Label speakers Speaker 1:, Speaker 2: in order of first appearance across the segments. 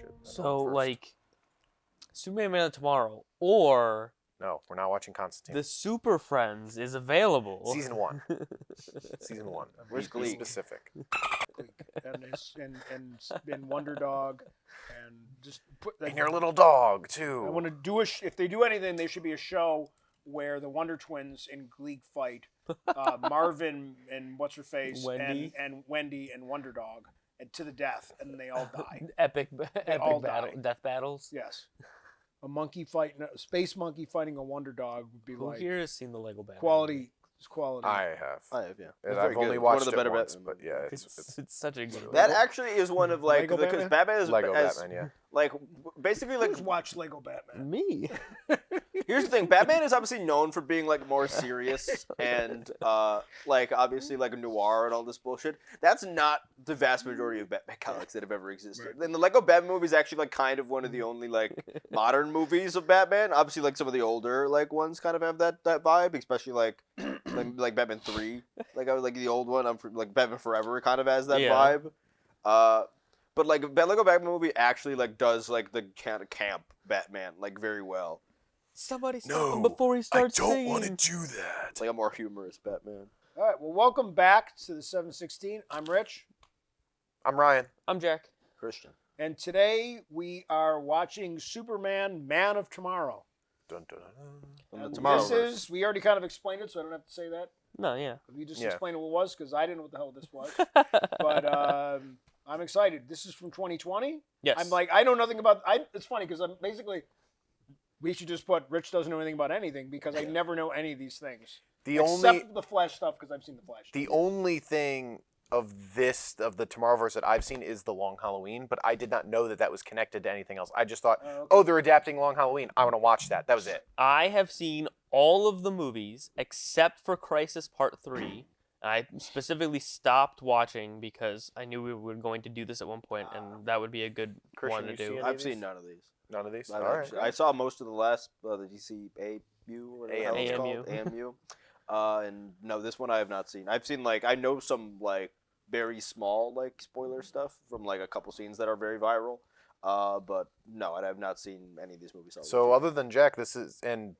Speaker 1: bullshit.
Speaker 2: So, like, Superman Man of Tomorrow, or
Speaker 1: No, we're not watching Constantine.
Speaker 2: the Super Friends is available.
Speaker 1: Season 1. Season 1.
Speaker 3: Where's
Speaker 1: Be
Speaker 3: Gleek?
Speaker 1: specific.
Speaker 4: and Wonder Dog, and just put.
Speaker 1: And your little dog,
Speaker 4: I
Speaker 1: too.
Speaker 4: want to do if they do anything, they should be a show where the Wonder Twins in Gleek fight Marvin and what's her face
Speaker 2: Wendy.
Speaker 4: and Wendy and Wonder Dog and to the death, and they all die.
Speaker 2: epic
Speaker 4: all
Speaker 2: battle,
Speaker 4: die.
Speaker 2: death battles.
Speaker 4: Yes, a space monkey fighting a Wonder Dog would be
Speaker 2: Who
Speaker 4: like
Speaker 2: here has seen the Lego Batman?
Speaker 4: quality. It's quality.
Speaker 1: I have.
Speaker 3: I have, yeah.
Speaker 1: And
Speaker 3: It's
Speaker 1: I've
Speaker 3: very
Speaker 1: only
Speaker 3: good.
Speaker 1: watched
Speaker 3: One of the
Speaker 1: it
Speaker 3: better
Speaker 1: once,
Speaker 3: Batman
Speaker 1: but yeah,
Speaker 2: It's such a good
Speaker 3: That
Speaker 2: one.
Speaker 3: actually is one of, like,
Speaker 4: Lego
Speaker 3: because
Speaker 4: Batman?
Speaker 3: Batman is
Speaker 1: Lego
Speaker 3: as,
Speaker 1: Batman, yeah.
Speaker 3: like, basically, like,
Speaker 4: Who's watched Lego Batman?
Speaker 2: Me.
Speaker 3: here's the thing. Batman is obviously known for being, like, more serious and, like, obviously, like, noir and all this bullshit. That's not the vast majority of Batman comics that have ever existed.
Speaker 4: Right.
Speaker 3: And the Lego Batman movie is actually, like, kind of one of the only, like, modern movies of Batman. Obviously, like, some of the older, like, ones kind of have that vibe, especially, like Batman 3. Like the old one, like, Batman Forever kind of has that vibe. But, like, Lego Batman movie actually, like, does, like, the kind of camp Batman, like, very well.
Speaker 2: Somebody stop him before he starts singing.
Speaker 1: want to do that.
Speaker 3: It's like a more humorous Batman.
Speaker 4: All right. Well, welcome back to the 716. I'm Rich,
Speaker 1: I'm Ryan.
Speaker 2: I'm Jack.
Speaker 3: Christian.
Speaker 4: and today we are watching Superman: Man of Tomorrow.
Speaker 1: Dun, dun, dun, dun.
Speaker 3: And the
Speaker 4: And this
Speaker 3: Tomorrowverse.
Speaker 4: is, we already kind of explained it, so I don't have to say that.
Speaker 2: No, yeah.
Speaker 4: You just
Speaker 1: Yeah.
Speaker 4: explained what it was, because I didn't know what the hell this was. But I'm excited. This is from 2020.
Speaker 2: Yes.
Speaker 4: I'm like, I know nothing about. It's funny because I'm basically. We should just put Rich doesn't know anything about anything because I never know any of these things. Except the Flash stuff because I've seen the Flash.
Speaker 1: The only thing of the Tomorrowverse that I've seen is the Long Halloween, but I did not know that was connected to anything else. I just thought,
Speaker 4: okay.
Speaker 1: they're adapting Long Halloween. I want to watch that. That was it.
Speaker 2: I have seen all of the movies except for Crisis Part 3. I specifically stopped watching because I knew we were going to do this at one point, and that would be a good
Speaker 1: Christian,
Speaker 2: one to
Speaker 1: you
Speaker 2: do.
Speaker 1: see any
Speaker 3: I've
Speaker 1: of
Speaker 3: seen
Speaker 1: these?
Speaker 3: none of these.
Speaker 1: None of these?
Speaker 3: I've
Speaker 1: All right.
Speaker 3: actually- I saw most of the last, the DCAMU, or whatever the hell it's called. AMU. And no, this one I have not seen. I've seen, like, I know some, like, very small, like, spoiler stuff from, like, a couple scenes that are very viral. But no, I have not seen any of these movies.
Speaker 1: So other than Jack, this is and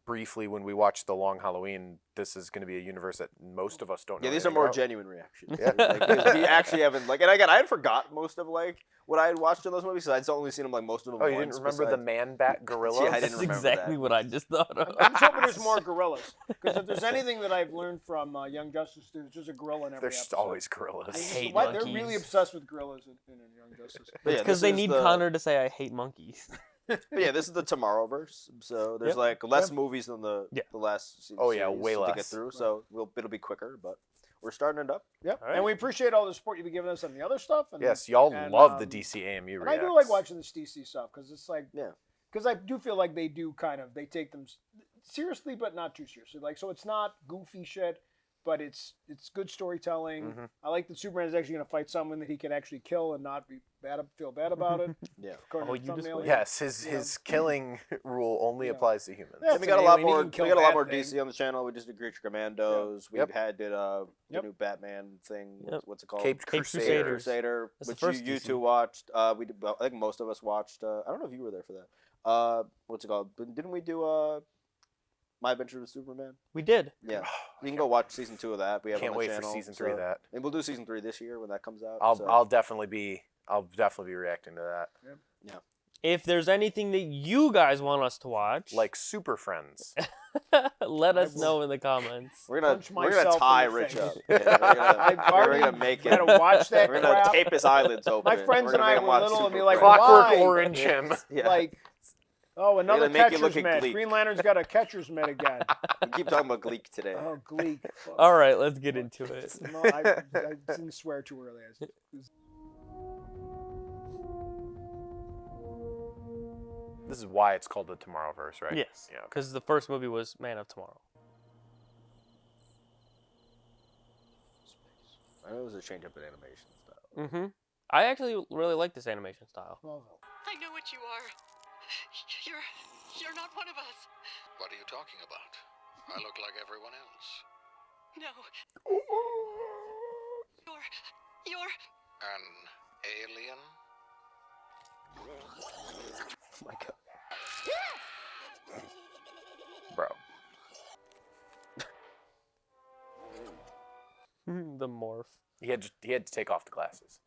Speaker 1: briefly when we watched the Long Halloween, this is going to be a universe that most of us don't know.
Speaker 3: Yeah, these are
Speaker 1: anything
Speaker 3: more
Speaker 1: about.
Speaker 3: genuine reactions.
Speaker 1: Yeah.
Speaker 3: Like, because we actually haven't, like, and again, I had forgot most of, like, what I had watched in those movies, because I'd only seen them, like, most of them
Speaker 1: Oh, you
Speaker 3: once.
Speaker 1: didn't remember the Man-Bat gorilla?
Speaker 3: Yeah, I
Speaker 2: That's
Speaker 3: didn't remember
Speaker 2: exactly
Speaker 3: that.
Speaker 2: what I just thought of.
Speaker 4: I'm just hoping there's more gorillas. Because if there's anything that I've learned from Young Justice, there's just a gorilla in every
Speaker 1: There's
Speaker 4: episode.
Speaker 1: always gorillas.
Speaker 2: I hate
Speaker 4: They're
Speaker 2: monkeys.
Speaker 4: really obsessed with gorillas in Young Justice.
Speaker 3: But yeah,
Speaker 2: It's because
Speaker 3: this
Speaker 2: they
Speaker 3: is
Speaker 2: need
Speaker 3: the-
Speaker 2: Connor to say I hate monkeys.
Speaker 3: But yeah, this is the Tomorrowverse, so there's
Speaker 2: Yep.
Speaker 3: like less movies than the last
Speaker 1: Oh, yeah,
Speaker 3: series
Speaker 1: way
Speaker 3: to get
Speaker 1: less.
Speaker 3: through, so it'll be quicker, but we're starting it up.
Speaker 4: Yep.
Speaker 2: All right.
Speaker 4: And we appreciate all the support you've been giving us on the other stuff. And,
Speaker 1: Yes, y'all
Speaker 4: and,
Speaker 1: love the DCAMU
Speaker 4: And I
Speaker 1: reacts.
Speaker 4: do like watching this DC stuff because it's like,
Speaker 3: Yeah.
Speaker 4: because I do feel like they do they take them seriously, but not too seriously. Like, so it's not goofy shit, but it's good storytelling.
Speaker 1: Mhm.
Speaker 4: I like that Superman is actually going to fight someone that he can actually kill and not feel bad about it.
Speaker 3: Yeah.
Speaker 4: According
Speaker 2: Oh,
Speaker 4: to the
Speaker 2: you just
Speaker 4: thumbnail.
Speaker 2: wait.
Speaker 1: Yes, his killing rule only
Speaker 4: Yeah.
Speaker 1: applies to humans.
Speaker 4: Yeah.
Speaker 3: And we
Speaker 4: That's
Speaker 3: got a
Speaker 4: an
Speaker 3: lot
Speaker 4: alien, he
Speaker 3: more.
Speaker 4: can kill
Speaker 3: We got a lot
Speaker 4: that
Speaker 3: more
Speaker 4: thing.
Speaker 3: DC on the channel. We just did Creature Commandos. We
Speaker 1: Yep.
Speaker 3: did the
Speaker 4: Yep.
Speaker 3: new Batman thing.
Speaker 2: Yep.
Speaker 3: What's it called?
Speaker 1: Caped
Speaker 2: Caped
Speaker 1: Crusader.
Speaker 2: Crusaders.
Speaker 3: Crusader,
Speaker 2: That's the
Speaker 3: which
Speaker 2: first
Speaker 3: you
Speaker 2: DC.
Speaker 3: two watched. We did. I think most of us watched. I don't know if you were there for that. What's it called? But didn't we do My Adventure with Superman?
Speaker 2: We did.
Speaker 3: Yeah, you can go watch season 2 of that. We have
Speaker 1: Can't
Speaker 3: on the
Speaker 1: wait
Speaker 3: channel,
Speaker 1: for season 3 of that.
Speaker 3: And we'll do season 3 this year when that comes out.
Speaker 1: I'll definitely be reacting to that.
Speaker 2: If there's anything that you guys want us to watch,
Speaker 1: Like Super Friends.
Speaker 2: let us
Speaker 4: will
Speaker 2: know in the comments.
Speaker 3: we're gonna
Speaker 4: punch myself in
Speaker 3: tie
Speaker 4: the
Speaker 3: Rich
Speaker 4: face.
Speaker 3: up. Yeah,
Speaker 4: I've
Speaker 3: we're
Speaker 4: already
Speaker 3: gonna make it.
Speaker 4: Gotta watch that
Speaker 3: We're gonna
Speaker 4: crap.
Speaker 3: tape his eyelids open.
Speaker 4: My friends
Speaker 3: We're
Speaker 4: and
Speaker 3: gonna
Speaker 4: I
Speaker 3: make him
Speaker 4: were
Speaker 3: watch
Speaker 4: little and be
Speaker 3: Super
Speaker 4: like,
Speaker 3: Friends.
Speaker 1: Clockwork
Speaker 4: Why?
Speaker 1: Orange him.
Speaker 3: Yeah.
Speaker 4: Like, oh, another
Speaker 3: make you look
Speaker 4: catcher's
Speaker 3: at
Speaker 4: mitt.
Speaker 3: Gleek.
Speaker 4: Green Lantern's got a catcher's mitt again.
Speaker 3: We keep talking about Gleek today.
Speaker 4: Oh, Gleek. Fuck.
Speaker 2: All right, let's get into it.
Speaker 4: No, I didn't swear too early.
Speaker 1: This is why it's called the Tomorrowverse, right?
Speaker 2: Yes,
Speaker 1: Yeah.
Speaker 2: because the first movie was Man of Tomorrow.
Speaker 3: I know it was a change up in animation style.
Speaker 2: Mm-hmm. I actually really like this animation style.
Speaker 5: I know what you are. You're not one of us.
Speaker 6: What are you talking about? I look like everyone else.
Speaker 5: No. You're
Speaker 6: An alien?
Speaker 3: Oh my god.
Speaker 1: Bro.
Speaker 2: The morph.
Speaker 1: He had to take off the glasses.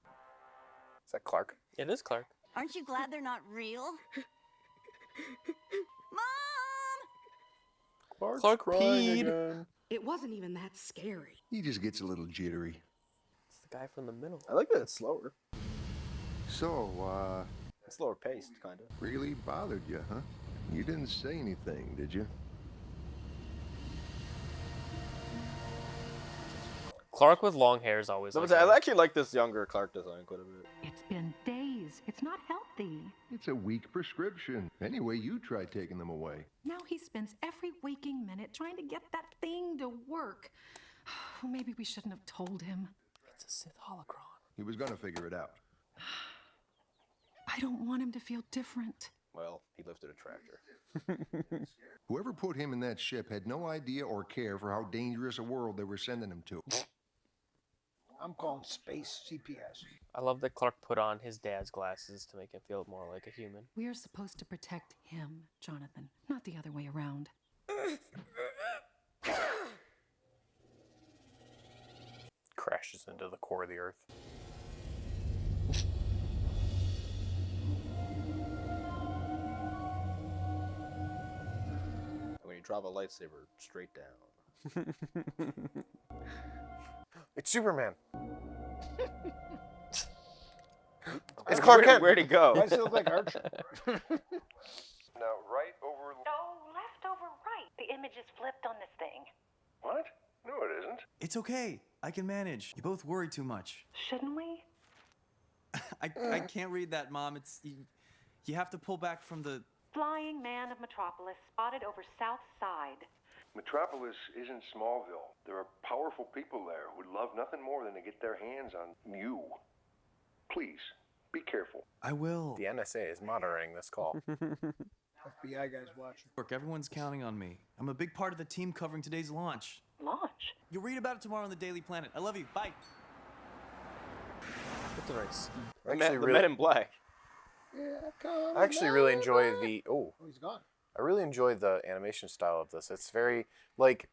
Speaker 1: Is that Clark?
Speaker 2: It is Clark.
Speaker 7: Aren't you glad they're not real? Mom!
Speaker 2: Clark peed.
Speaker 1: again.
Speaker 8: It wasn't even that scary.
Speaker 9: He just gets a little jittery.
Speaker 2: It's the guy from the middle.
Speaker 3: I like that it's slower.
Speaker 9: So,
Speaker 3: It's slower paced, kind of.
Speaker 9: really bothered you, huh? You didn't say anything, did you?
Speaker 2: Clark with long hair is always.
Speaker 3: So
Speaker 2: like
Speaker 3: I
Speaker 2: that.
Speaker 3: actually like this younger Clark design quite a bit.
Speaker 8: It's been days. It's not healthy.
Speaker 9: It's a weak prescription. Anyway, you try taking them away.
Speaker 8: Now he spends every waking minute trying to get that thing to work. Maybe we shouldn't have told him.
Speaker 2: It's a Sith holocron.
Speaker 9: He was gonna figure it out.
Speaker 8: I don't want him to feel different.
Speaker 3: Well, he lifted a tractor.
Speaker 9: Whoever put him in that ship had no idea or care for how dangerous a world they were sending him to.
Speaker 4: I'm calling space CPS.
Speaker 2: I love that Clark put on his dad's glasses to make him feel more like a human.
Speaker 8: We are supposed to protect him, Jonathan, not the other way around.
Speaker 1: Crashes into the core of the earth.
Speaker 3: When you drop a lightsaber straight down.
Speaker 1: It's Superman. It's Clark Kent.
Speaker 3: Where'd he go?
Speaker 4: Why does it look like Archer?
Speaker 9: Now, right over...
Speaker 7: Oh, left over right. The image is flipped on this thing.
Speaker 9: What? No, it isn't.
Speaker 10: It's okay. I can manage. You both worry too much.
Speaker 8: Shouldn't we?
Speaker 10: I can't read that, Mom. It's you have to pull back from the...
Speaker 7: Flying man of Metropolis spotted over South Side.
Speaker 11: Metropolis isn't Smallville. There are powerful people there who'd love nothing more than to get their hands on you. Please, be careful.
Speaker 10: I will.
Speaker 1: The NSA is monitoring this call.
Speaker 4: FBI guys watching.
Speaker 10: Look, everyone's counting on me. I'm a big part of the team covering today's launch.
Speaker 7: Launch?
Speaker 10: You'll read about it tomorrow on the Daily Planet. I love you. Bye.
Speaker 2: What's the race?
Speaker 1: I
Speaker 3: The
Speaker 1: actually
Speaker 3: Men in Black.
Speaker 1: I actually really enjoy the
Speaker 4: Oh, he's gone.
Speaker 1: I really enjoy the animation style of this. It's very like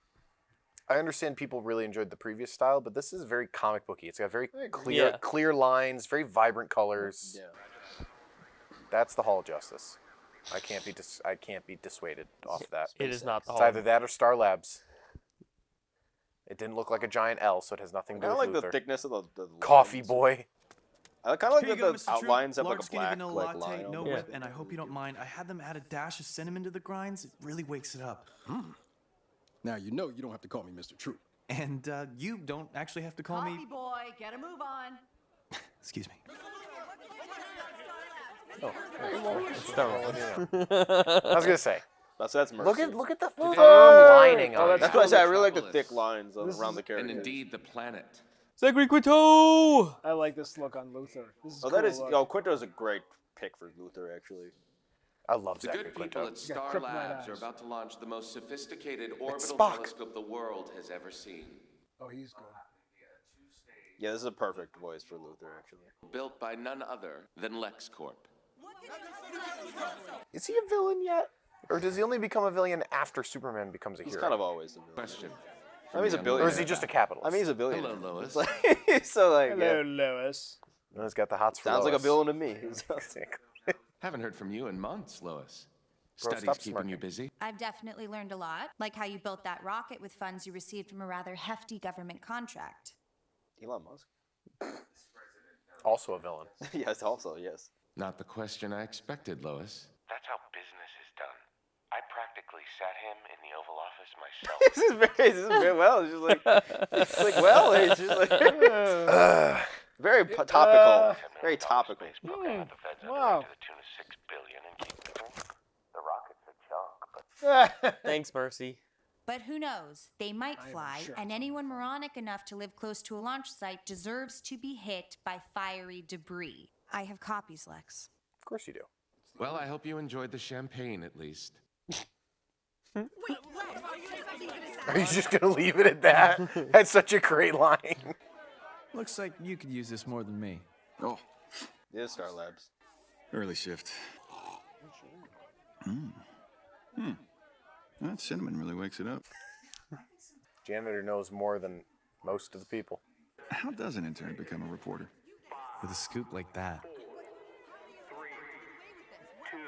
Speaker 1: I understand people really enjoyed the previous style, but this is very comic booky. It's got very clear
Speaker 2: Yeah.
Speaker 1: clear lines, very vibrant colors.
Speaker 3: Yeah.
Speaker 1: That's the Hall of Justice. I can't be dissuaded off that.
Speaker 2: It is not the
Speaker 1: It's
Speaker 2: Hall.
Speaker 1: either that or Star Labs. It didn't look like a giant L, so it has nothing to
Speaker 3: I
Speaker 1: do
Speaker 3: like
Speaker 1: with
Speaker 3: the
Speaker 1: Luther.
Speaker 3: thickness of the
Speaker 1: Coffee
Speaker 3: lines.
Speaker 1: boy.
Speaker 3: I kind of like
Speaker 10: Here
Speaker 3: that
Speaker 10: you go,
Speaker 3: the
Speaker 10: Mr. Troop.
Speaker 3: outlines have
Speaker 10: Large
Speaker 3: like a
Speaker 10: skinny
Speaker 3: black
Speaker 10: vanilla
Speaker 3: like
Speaker 10: latte,
Speaker 3: line.
Speaker 10: no
Speaker 3: over it.
Speaker 10: whip, and I hope you don't mind. I had them add a dash of cinnamon to the grinds. It really wakes it up.
Speaker 12: Now you know you don't have to call me Mr. Troop.
Speaker 10: And you don't actually have to call me...
Speaker 7: boy, get a move on.
Speaker 10: Excuse me.
Speaker 1: I was gonna say.
Speaker 3: That's mercy.
Speaker 1: Look at the firm lining on
Speaker 3: That's
Speaker 1: it.
Speaker 3: why I say I really like the thick lines around the character.
Speaker 6: And indeed, the planet.
Speaker 2: Zachary Quinto!
Speaker 4: I like this look on Luther. This is
Speaker 3: Oh,
Speaker 4: cool
Speaker 3: that is.
Speaker 4: look.
Speaker 3: Oh, Quinto is a great pick for Luther, actually.
Speaker 1: I love
Speaker 6: The
Speaker 1: Zachary
Speaker 6: good people
Speaker 1: Quinto.
Speaker 6: at Star
Speaker 4: kryptonite
Speaker 6: Labs are
Speaker 4: eyes.
Speaker 6: about to launch the most sophisticated orbital
Speaker 1: Spock.
Speaker 6: telescope the world has ever seen.
Speaker 4: Oh, he's good.
Speaker 3: Yeah, this is a perfect voice for Luther, actually.
Speaker 6: Built by none other than LexCorp.
Speaker 1: Is he a villain yet? Or does he only become a villain after Superman becomes a
Speaker 3: He's
Speaker 1: hero?
Speaker 3: kind of always a villain.
Speaker 6: Question.
Speaker 3: I mean, he's a
Speaker 6: Or
Speaker 3: billionaire.
Speaker 1: Or is he just a capitalist?
Speaker 3: I mean, he's a billionaire.
Speaker 6: Hello, Lois.
Speaker 3: So like,
Speaker 4: Hello,
Speaker 3: yeah.
Speaker 4: Lois.
Speaker 1: No, he's got the hots for
Speaker 3: Sounds like a
Speaker 1: Lois.
Speaker 3: villain to me.
Speaker 6: Haven't heard from you in months, Lois.
Speaker 1: Bro,
Speaker 6: Studies
Speaker 1: stop
Speaker 6: keeping
Speaker 1: smirking.
Speaker 6: you busy?
Speaker 7: I've definitely learned a lot, like how you built that rocket with funds you received from a rather hefty government contract.
Speaker 3: Elon Musk.
Speaker 1: Also a villain.
Speaker 3: Yes, also, yes.
Speaker 6: Not the question I expected, Lois.
Speaker 11: That's how business is done. I practically sat him in the Oval Office myself.
Speaker 3: This is very well. It's just like, well, it's just like, very topical. Very topical.
Speaker 4: Wow.
Speaker 11: To the tune of $6 billion and keep the rockets a junk, but
Speaker 2: Thanks, Mercy.
Speaker 7: But who knows? They might fly,
Speaker 4: sure.
Speaker 7: and anyone moronic enough to live close to a launch site deserves to be hit by fiery debris. I have copies, Lex.
Speaker 1: Of course you do.
Speaker 6: Well, I hope you enjoyed the champagne at least.
Speaker 1: Are you just gonna leave it at that? That's such a great line.
Speaker 10: Looks like you could use this more than me.
Speaker 12: Oh,
Speaker 3: It is Star Labs.
Speaker 12: Early shift. That cinnamon really wakes it up.
Speaker 1: Janitor knows more than most of the people.
Speaker 12: How does an intern become a reporter?
Speaker 10: With a scoop like that.
Speaker 6: 4, 3, 2,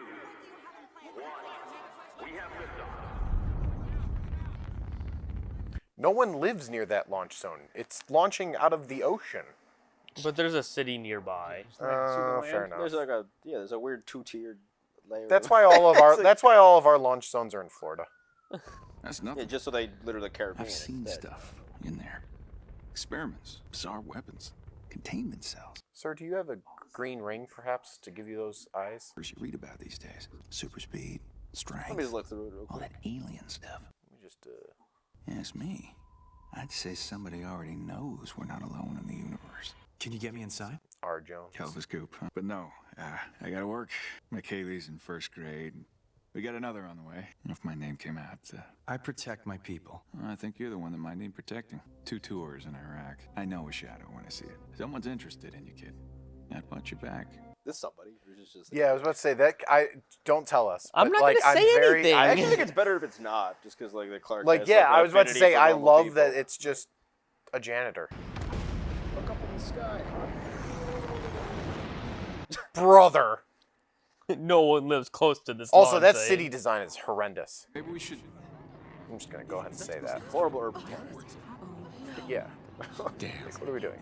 Speaker 6: 1. We have liftoff.
Speaker 1: No one lives near that launch zone. It's launching out of the ocean.
Speaker 2: But there's a city nearby.
Speaker 1: Fair enough.
Speaker 3: There's a weird 2-tiered layer.
Speaker 1: That's why all of our that's why all of our launch zones are in Florida.
Speaker 12: That's nothing.
Speaker 3: Yeah, just so they literally Caribbean.
Speaker 12: I've seen stuff in there. Experiments, bizarre weapons, containment cells.
Speaker 1: Sir, do you have a green ring, perhaps, to give you those eyes?
Speaker 12: You read about these days. Super speed, strength.
Speaker 3: Let me just look through it real
Speaker 12: all
Speaker 3: quick.
Speaker 12: that alien stuff.
Speaker 1: Let me just.
Speaker 12: Ask me. I'd say somebody already knows we're not alone in the universe.
Speaker 10: Can you get me inside?
Speaker 1: R. Jones.
Speaker 12: Hell of a scoop. Huh? But no, I gotta work. McKaylee's in first grade. We got another on the way. If my name came out,
Speaker 10: I protect my people.
Speaker 12: I think you're the one that might need protecting. 2 tours in Iraq. I know a shadow when I see it. Someone's interested in you, kid. I'd watch your back.
Speaker 3: This somebody who's just.
Speaker 1: Yeah, I was about to say that. Don't tell us.
Speaker 2: I'm
Speaker 1: but,
Speaker 2: not gonna say anything.
Speaker 3: I actually think it's better if it's not, just because like the Clark.
Speaker 1: Like,
Speaker 3: has,
Speaker 1: yeah,
Speaker 3: an
Speaker 1: I was about to
Speaker 3: affinity
Speaker 1: say
Speaker 3: for
Speaker 1: I
Speaker 3: normal
Speaker 1: love
Speaker 3: people.
Speaker 1: that it's just a janitor.
Speaker 4: Look up in the sky.
Speaker 1: Brother.
Speaker 2: No one lives close to this.
Speaker 1: Also,
Speaker 2: launch
Speaker 1: that
Speaker 2: site.
Speaker 1: city design is horrendous.
Speaker 12: Maybe we should.
Speaker 1: I'm just gonna go ahead and say that.
Speaker 3: Horrible urban.
Speaker 1: Yeah.
Speaker 12: Damn.
Speaker 1: Like, what are we doing?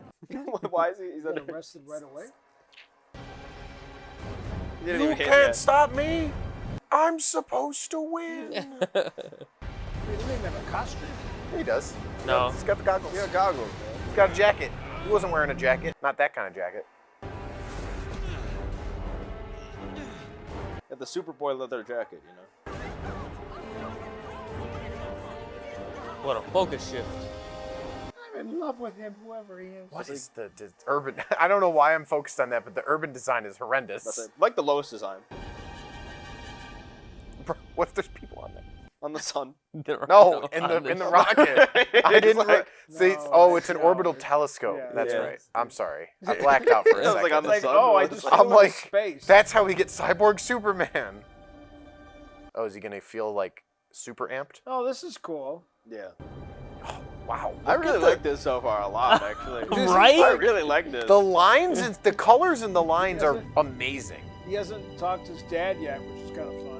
Speaker 3: Why is he? He's under.
Speaker 4: Arrested right away.
Speaker 3: He didn't
Speaker 1: You
Speaker 3: even hit
Speaker 1: can't
Speaker 3: yet.
Speaker 1: stop me. I'm supposed to win.
Speaker 4: He doesn't even have a costume.
Speaker 1: He does.
Speaker 2: No.
Speaker 1: He's got the goggles.
Speaker 3: Yeah, goggles, man.
Speaker 1: He's got a jacket. He wasn't wearing a jacket. Not that kind of jacket.
Speaker 3: Got the Superboy leather jacket, you know.
Speaker 2: What a focus shift.
Speaker 4: I'm in love with him, whoever he is.
Speaker 1: What is the urban? I don't know why I'm focused on that, but the urban design is horrendous.
Speaker 3: That's it. Like the Lois design
Speaker 1: Bro, what if there's people on there?
Speaker 3: on the sun.
Speaker 1: No, in the rocket. I didn't.
Speaker 3: like-
Speaker 1: See,
Speaker 4: No,
Speaker 1: oh, it's an
Speaker 4: no,
Speaker 1: orbital
Speaker 4: it's-
Speaker 1: telescope.
Speaker 4: yeah.
Speaker 1: That's
Speaker 3: Yeah.
Speaker 1: right. I'm sorry. I blacked out for a
Speaker 3: It was
Speaker 1: second.
Speaker 3: like on the
Speaker 4: Like,
Speaker 3: sun.
Speaker 4: oh, I
Speaker 3: It was
Speaker 4: just
Speaker 3: like-
Speaker 1: I'm
Speaker 4: flew into
Speaker 1: like,
Speaker 4: space.
Speaker 1: that's how we get Cyborg Superman. Oh, is he gonna feel like super amped?
Speaker 4: Oh, this is cool.
Speaker 3: Yeah.
Speaker 1: Wow.
Speaker 3: I
Speaker 1: look
Speaker 3: really
Speaker 1: at
Speaker 3: like this so far a lot, actually.
Speaker 2: Right?
Speaker 3: I really like this.
Speaker 1: the lines. And the colors in the lines are amazing.
Speaker 4: He hasn't talked to his dad yet, which is kind of fun.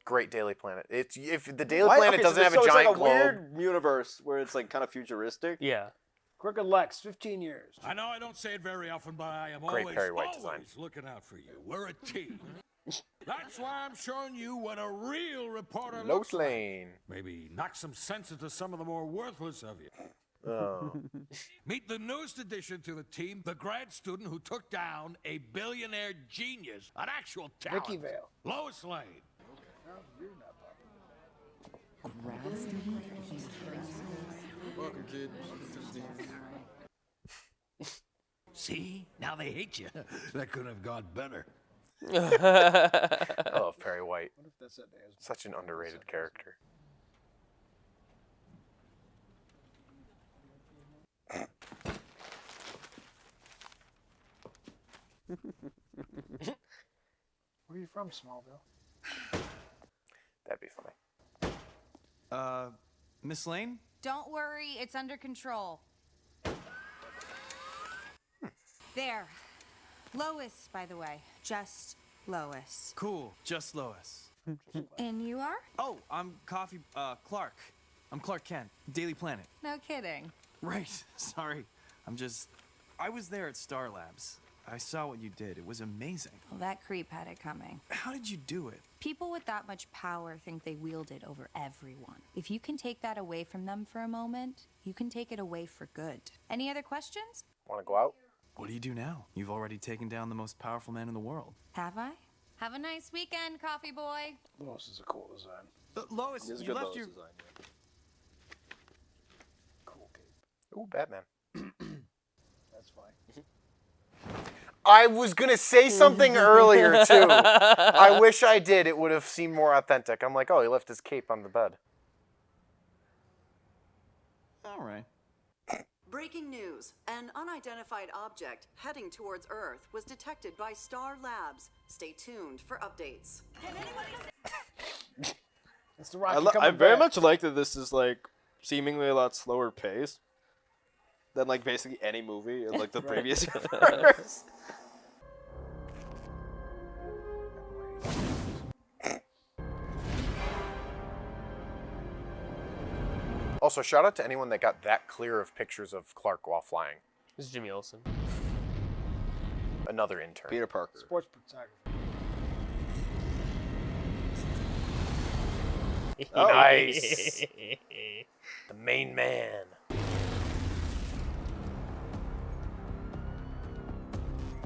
Speaker 1: Great Daily Planet. It's if the Daily
Speaker 3: Why-
Speaker 1: Planet
Speaker 3: okay,
Speaker 1: doesn't have
Speaker 3: so
Speaker 1: a
Speaker 3: it's
Speaker 1: giant
Speaker 3: like a
Speaker 1: globe.
Speaker 3: weird universe where it's like kind of futuristic.
Speaker 2: Yeah.
Speaker 4: Crooked Lex, 15 years.
Speaker 13: I know I don't say it very often, but I am
Speaker 1: Great
Speaker 13: always,
Speaker 1: Perry White design.
Speaker 13: always looking out for you. We're a team. That's why I'm showing you what a real reporter
Speaker 1: Lois
Speaker 13: looks like.
Speaker 1: Lane.
Speaker 13: Maybe knock some sense into some of the more worthless of you.
Speaker 1: Oh.
Speaker 13: Meet the newest addition to the team, the grad student who took down a billionaire genius, an actual talent.
Speaker 4: Ricky Vale.
Speaker 13: Lois Lane.
Speaker 12: Welcome, kid.
Speaker 13: See? Now they hate you. That couldn't have gone better.
Speaker 1: I love Perry White.
Speaker 4: What if that's that day?
Speaker 1: Such an underrated character.
Speaker 4: Where are you from, Smallville?
Speaker 1: That'd be funny.
Speaker 10: Miss Lane?
Speaker 7: Don't worry, it's under control. There. Lois, by the way. Just Lois.
Speaker 10: Cool, just Lois.
Speaker 7: And you are?
Speaker 10: Oh, I'm Clark. I'm Clark Kent, Daily Planet.
Speaker 7: No kidding.
Speaker 10: Right, sorry. I was there at Star Labs. I saw what you did. It was amazing.
Speaker 7: Well, that creep had it coming.
Speaker 10: How did you do it?
Speaker 7: People with that much power think they wield it over everyone. If you can take that away from them for a moment, you can take it away for good. Any other questions?
Speaker 1: Want to go out?
Speaker 10: What do you do now? You've already taken down the most powerful man in the world.
Speaker 7: Have I? Have a nice weekend, coffee boy.
Speaker 4: Lois is a cool design.
Speaker 10: Lois,
Speaker 3: This is
Speaker 10: you
Speaker 3: good
Speaker 10: left
Speaker 3: Lois
Speaker 10: your...
Speaker 3: design. Yeah.
Speaker 4: Cool cape.
Speaker 1: Ooh, Batman.
Speaker 4: That's fine.
Speaker 1: I was gonna say something earlier too. I wish I did. It would have seemed more authentic. I'm like, oh, he left his cape on the bed.
Speaker 10: All right.
Speaker 14: Breaking news. An unidentified object heading towards Earth was detected by Star Labs. Stay tuned for updates.
Speaker 4: It's the Rocky coming
Speaker 3: I very
Speaker 4: back.
Speaker 3: much like that this is like seemingly a lot slower pace than like basically any movie in like the previous universe.
Speaker 1: Also, shout out to anyone that got that clear of pictures of Clark while flying.
Speaker 2: This is Jimmy Olsen.
Speaker 1: Another intern.
Speaker 3: Peter Parker.
Speaker 4: Sports photography.
Speaker 1: Nice. The main man.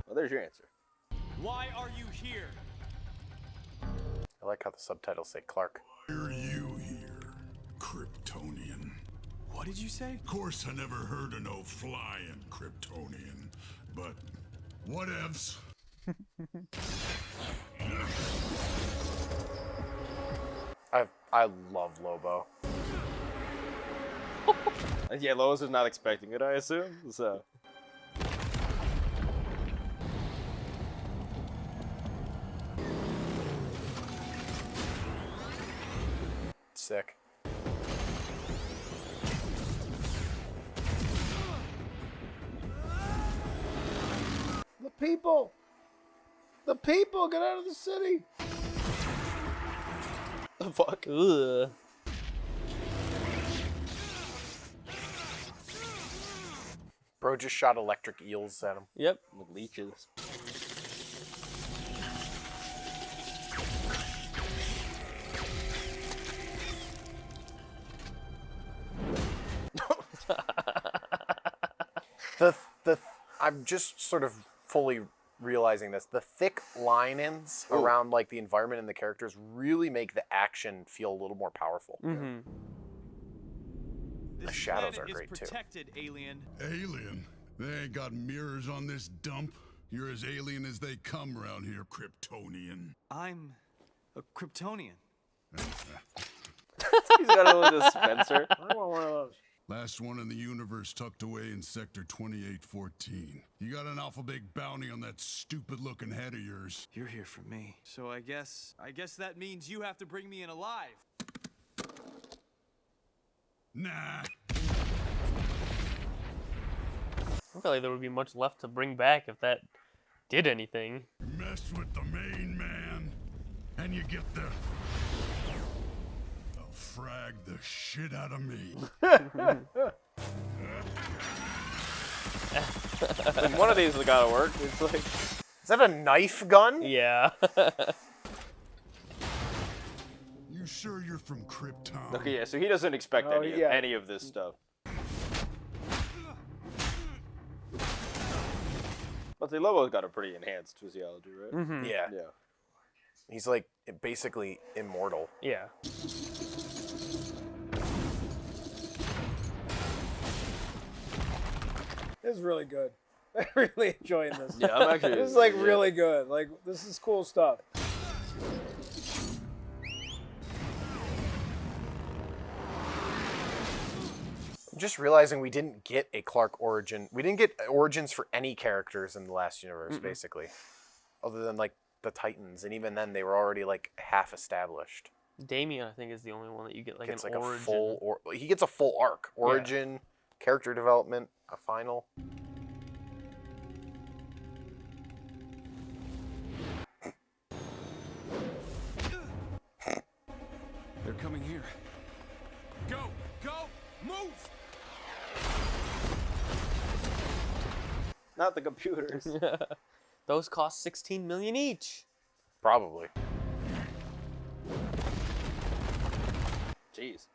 Speaker 3: Well, there's your answer.
Speaker 10: Why are you here?
Speaker 1: I like how the subtitles say Clark.
Speaker 15: Why are you here, Kryptonian?
Speaker 10: What did you say?
Speaker 15: Of course, I never heard of no flying Kryptonian, but whatevs.
Speaker 1: I love Lobo.
Speaker 3: Yeah, Lois is not expecting it, I assume. So.
Speaker 1: Sick.
Speaker 4: The people! The people! Get out of the city!
Speaker 3: The fuck?
Speaker 2: Ugh.
Speaker 1: Bro just shot electric eels at him.
Speaker 2: Yep.
Speaker 3: With leeches.
Speaker 1: I'm just sort of fully realizing this. The thick line-ins around like the environment and the characters really make the action feel a little more powerful.
Speaker 2: Mm-hmm.
Speaker 1: The shadows are
Speaker 10: This
Speaker 1: great
Speaker 10: planet is
Speaker 1: too.
Speaker 10: protected, alien.
Speaker 15: Alien? They ain't got mirrors on this dump. You're as alien as they come around here, Kryptonian.
Speaker 10: I'm a Kryptonian.
Speaker 3: He's got a little dispenser.
Speaker 4: I want one of those.
Speaker 15: Last one in the universe tucked away in Sector 2814. You got an awful big bounty on that stupid-looking head of yours.
Speaker 10: You're here for me. So I guess that means you have to bring me in alive.
Speaker 15: Nah.
Speaker 2: I feel like there would be much left to bring back if that did anything.
Speaker 15: Mess with the main man, and you get the... They'll frag the shit out of me.
Speaker 3: Like, one of these has gotta work. It's like...
Speaker 1: Is that a knife gun?
Speaker 2: Yeah.
Speaker 15: You sure you're from Krypton?
Speaker 3: Okay, yeah, so he doesn't expect any of this stuff. But the Lobo's got a pretty enhanced physiology, right?
Speaker 2: Mm-hmm.
Speaker 1: Yeah.
Speaker 3: Yeah.
Speaker 1: He's like basically immortal.
Speaker 2: Yeah.
Speaker 4: This is really good. I'm really enjoying this.
Speaker 3: Yeah, I'm actually...
Speaker 4: This is like really good. Like, this is cool stuff.
Speaker 1: I'm just realizing we didn't get a Clark origin. We didn't get origins for any characters in the last universe, basically. Other than, like, the Titans. And even then, they were already, like, half established.
Speaker 2: Damien, I think, is the only one that you get, like,
Speaker 1: Gets,
Speaker 2: an
Speaker 1: like,
Speaker 2: origin.
Speaker 1: a full... he gets a full arc. Origin, character development, a final.
Speaker 10: They're coming here.
Speaker 13: Go! Go! Move!
Speaker 3: Not the computers.
Speaker 2: Those cost $16 million each.
Speaker 1: Probably.
Speaker 3: Jeez.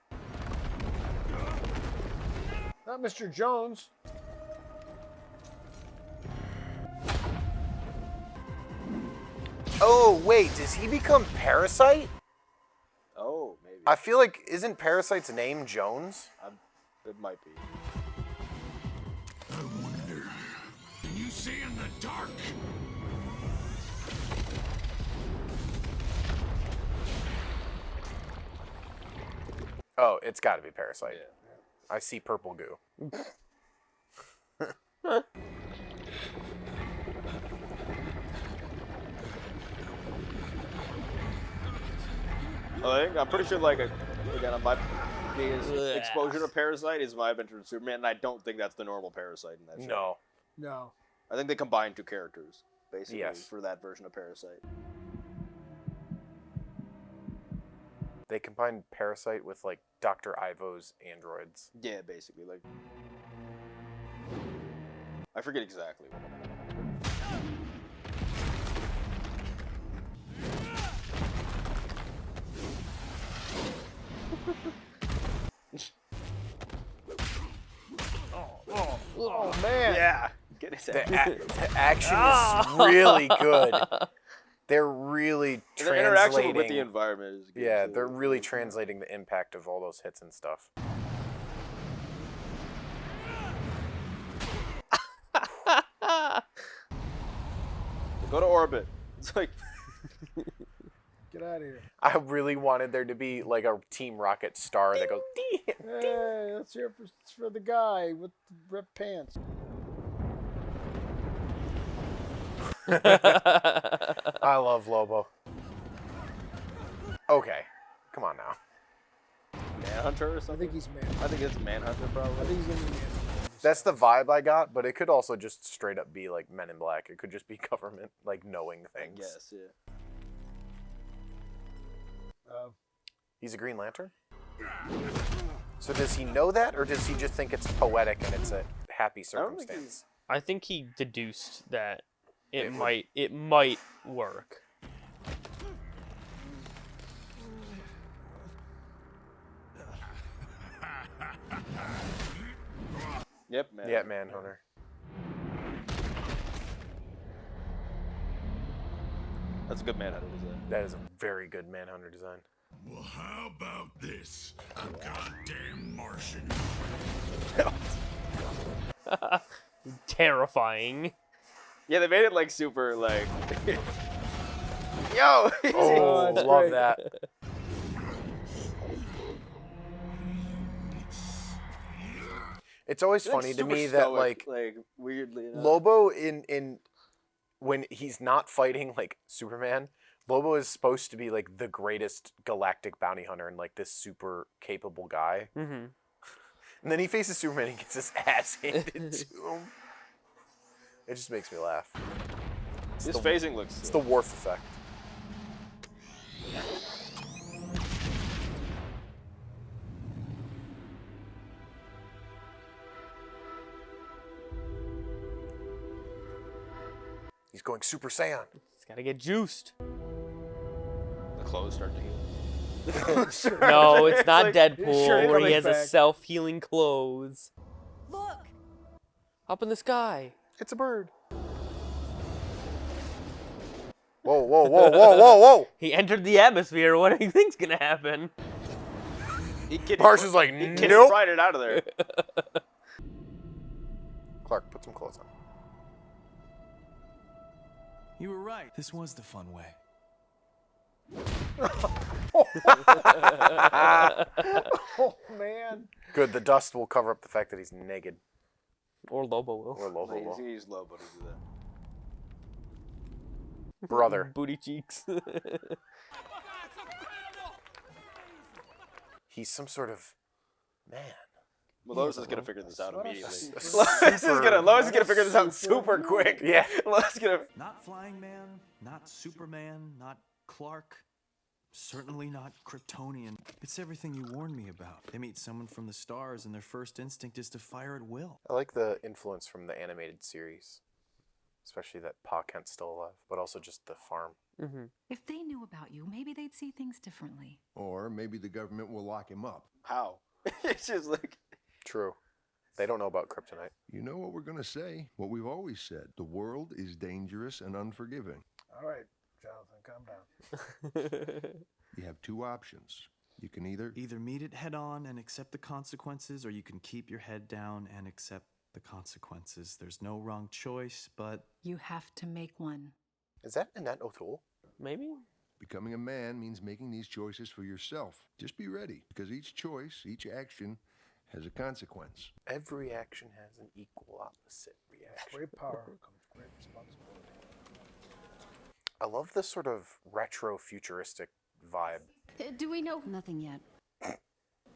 Speaker 4: Not Mr. Jones.
Speaker 1: Oh, wait. Does he become Parasite?
Speaker 3: Oh, maybe.
Speaker 1: I feel like, isn't Parasite's name Jones?
Speaker 3: It might be.
Speaker 15: I wonder, can you see in the dark?
Speaker 1: Oh, it's got to be Parasite. I see purple goo.
Speaker 3: I'm pretty sure, like, again, his exposure to Parasite is my adventure with Superman, and I don't think that's the normal Parasite in that show.
Speaker 4: No.
Speaker 3: I think they combined two characters, basically,
Speaker 1: Yes.
Speaker 3: for that version of Parasite.
Speaker 1: They combined Parasite with like Dr. Ivo's androids.
Speaker 3: Yeah, basically, like. I forget exactly.
Speaker 4: Oh man.
Speaker 3: Yeah. Get his
Speaker 1: The action is really good. They're really
Speaker 3: The interaction
Speaker 1: translating
Speaker 3: with the environment is good.
Speaker 1: Yeah,
Speaker 3: too.
Speaker 1: they're really translating the impact of all those hits and stuff.
Speaker 3: Go to orbit. It's like.
Speaker 4: Get out of here.
Speaker 1: I really wanted there to be like a Team Rocket star that goes.
Speaker 4: Hey, let's hear it for the guy with the ripped pants.
Speaker 1: I love Lobo. Okay, come on now.
Speaker 3: Manhunter or something?
Speaker 4: I think he's man.
Speaker 3: I think it's Manhunter, probably.
Speaker 4: I think he's gonna be man.
Speaker 1: That's the vibe I got, but it could also just straight up be like Men in Black. It could just be government like knowing things.
Speaker 3: Yes, yeah.
Speaker 1: He's a Green Lantern? So does he know that, or does he just think it's poetic and it's a happy circumstance?
Speaker 2: I think he deduced that it might work.
Speaker 3: Yep, man.
Speaker 1: Yeah, Manhunter.
Speaker 3: That's a good Manhunter design.
Speaker 1: That is a very good Manhunter design.
Speaker 15: Well, how about this? A goddamn Martian.
Speaker 2: Terrifying.
Speaker 3: Yeah, they made it like super like. Yo.
Speaker 1: Oh, love
Speaker 4: great.
Speaker 1: that. It's always funny to
Speaker 3: super
Speaker 1: me that
Speaker 3: stoic, like weirdly enough.
Speaker 1: Lobo in when he's not fighting like Superman, Lobo is supposed to be like the greatest galactic bounty hunter and like this super capable guy.
Speaker 2: Mm-hmm.
Speaker 1: And then he faces Superman and gets his ass handed to him. It just makes me laugh.
Speaker 3: His phasing looks.
Speaker 1: It's the Worf effect. He's going Super Saiyan.
Speaker 2: He's gotta get juiced.
Speaker 3: The clothes start to heal.
Speaker 2: No, it's not
Speaker 3: like,
Speaker 2: Deadpool
Speaker 3: sure,
Speaker 2: where he
Speaker 3: coming
Speaker 2: has a
Speaker 3: back.
Speaker 2: self-healing clothes.
Speaker 7: Look!
Speaker 2: Up in the sky.
Speaker 1: It's a bird. Whoa, whoa, whoa, whoa, whoa, whoa!
Speaker 2: He entered the atmosphere. What do you think's gonna happen?
Speaker 1: Mars is like,
Speaker 3: He
Speaker 1: nope.
Speaker 3: fried it out of there.
Speaker 1: Clark, put some clothes on.
Speaker 10: You were right. This was the fun way.
Speaker 4: Oh man.
Speaker 1: Good, the dust will cover up the fact that he's naked.
Speaker 2: Or Lobo will.
Speaker 1: Or Lobo will.
Speaker 3: He's Lobo to do that.
Speaker 1: Brother.
Speaker 2: Booty cheeks.
Speaker 1: He's some sort of man.
Speaker 3: Well, Lois is gonna figure this out immediately.
Speaker 1: Lois
Speaker 3: Lois is gonna figure this out super quick.
Speaker 1: Yeah.
Speaker 3: Lois is gonna.
Speaker 10: Not Flying Man, not Superman, not Clark. Certainly not Kryptonian. It's everything you warned me about. They meet someone from the stars and their first instinct is to fire at will.
Speaker 1: I like the influence from the animated series. Especially that Pa Kent's still alive, but also just the farm.
Speaker 2: Mm-hmm.
Speaker 8: If they knew about you, maybe they'd see things differently.
Speaker 9: Or maybe the government will lock him up.
Speaker 3: How? It's just like.
Speaker 1: True. They don't know about kryptonite.
Speaker 9: You know what we're going to say? What we've always said. The world is dangerous and unforgiving.
Speaker 4: All right, Jonathan, calm down.
Speaker 9: You have two options. You can either
Speaker 10: meet it head on and accept the consequences, or you can keep your head down and accept the consequences. There's no wrong choice, but
Speaker 8: You have to make one.
Speaker 1: Is that Annette O'Toole?
Speaker 2: Maybe?
Speaker 9: becoming a man means making these choices for yourself. Just be ready, because each choice, each action, has a consequence.
Speaker 1: Every action has an equal opposite reaction.
Speaker 4: Great power comes great responsibility.
Speaker 1: I love this sort of retro futuristic vibe.
Speaker 16: Do we know?
Speaker 7: Nothing yet.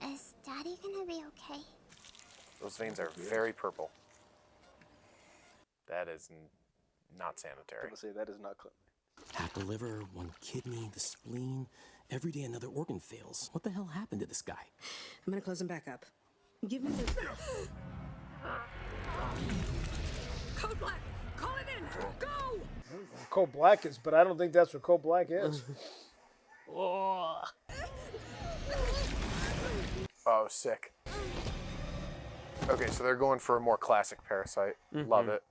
Speaker 16: Is Daddy gonna be okay?
Speaker 1: Those veins are very purple. That is not sanitary.
Speaker 3: I'm gonna say that is not clean.
Speaker 17: Half the liver, one kidney, the spleen. Every day another organ fails. What the hell happened to this guy?
Speaker 18: I'm gonna close him back up. Give me the...
Speaker 8: Code Black! Call it in! Go!
Speaker 4: Code Black is, but I don't think that's what Code Black is.
Speaker 2: Oh.
Speaker 1: Oh, sick. Okay, so they're going for a more classic Parasite. Love it.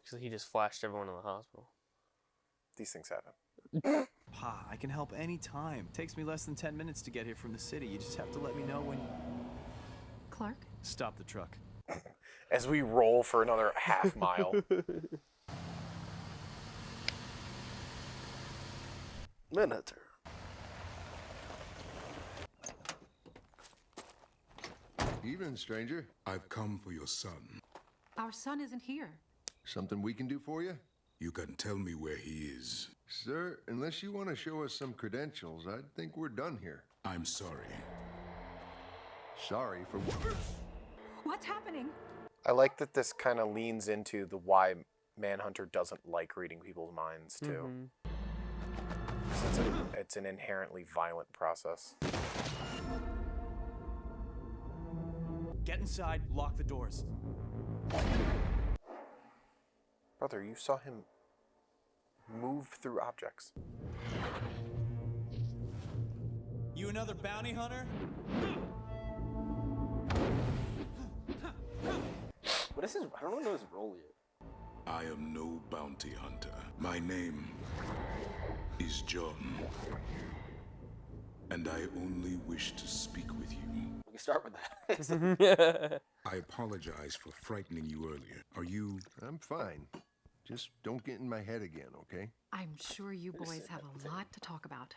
Speaker 2: So he just flashed everyone in the hospital.
Speaker 1: These things happen.
Speaker 10: Pa, I can help any time. Takes me less than 10 minutes to get here from the city. You just have to let me know when...
Speaker 8: Clark?
Speaker 10: Stop the truck.
Speaker 1: As we roll for another half mile.
Speaker 3: Minotaur.
Speaker 9: Evening, stranger.
Speaker 19: I've come for your son.
Speaker 8: Our son isn't here.
Speaker 9: Something we can do for you?
Speaker 19: You can tell me where he is.
Speaker 9: Sir, unless you want to show us some credentials, I think we're done here.
Speaker 19: I'm sorry.
Speaker 9: Sorry for what?
Speaker 8: What's happening?
Speaker 1: I like that this kind of leans into the why Manhunter doesn't like reading people's minds, too. Since it's an inherently violent process.
Speaker 10: Get inside, lock the doors.
Speaker 1: Brother, you saw him move through objects.
Speaker 10: You another bounty hunter?
Speaker 3: What is his? I don't know his role yet.
Speaker 19: I am no bounty hunter. My name is John. And I only wish to speak with you.
Speaker 3: We can start with that.
Speaker 19: I apologize for frightening you earlier. Are you...
Speaker 9: I'm fine. Just don't get in my head again, okay?
Speaker 8: I'm sure you boys have a lot to talk about.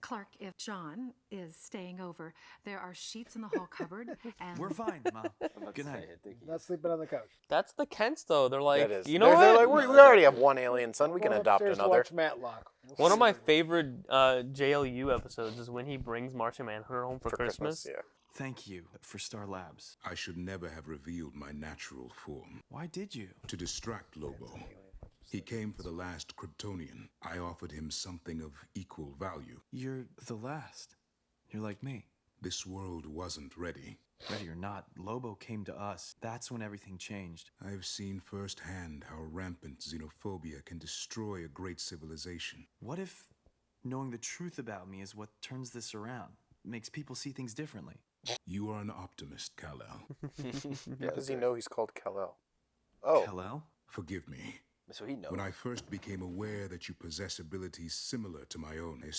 Speaker 8: Clark, if John is staying over, there are sheets in the hall cupboard, and...
Speaker 10: We're fine, Mom. Good night.
Speaker 4: Not sleeping on the couch.
Speaker 2: That's the Kents, though. They're like,
Speaker 1: That is.
Speaker 2: you know
Speaker 1: They're
Speaker 2: what?
Speaker 1: like, we already have one alien son. We can
Speaker 4: Going
Speaker 1: adopt
Speaker 4: upstairs to
Speaker 1: another.
Speaker 4: watch Matlock.
Speaker 2: One of my favorite JLU episodes is when he brings Martian Manhunter home for Christmas.
Speaker 1: Yeah.
Speaker 10: Thank you for Star Labs.
Speaker 19: I should never have revealed my natural form.
Speaker 10: Why did you?
Speaker 19: To distract Lobo. He came for the last Kryptonian. I offered him something of equal value.
Speaker 10: You're the last. You're like me.
Speaker 19: This world wasn't ready.
Speaker 10: Ready or not, Lobo came to us. That's when everything changed.
Speaker 19: I've seen firsthand how rampant xenophobia can destroy a great civilization.
Speaker 10: What if knowing the truth about me is what turns this around? Makes people see things differently?
Speaker 19: You are an optimist, Kal-El.
Speaker 1: How does he know he's called Kal-El? Oh.
Speaker 10: Kal-El?
Speaker 19: Forgive me.
Speaker 3: So he knows.
Speaker 19: When I first became aware that you possess abilities similar to my own, I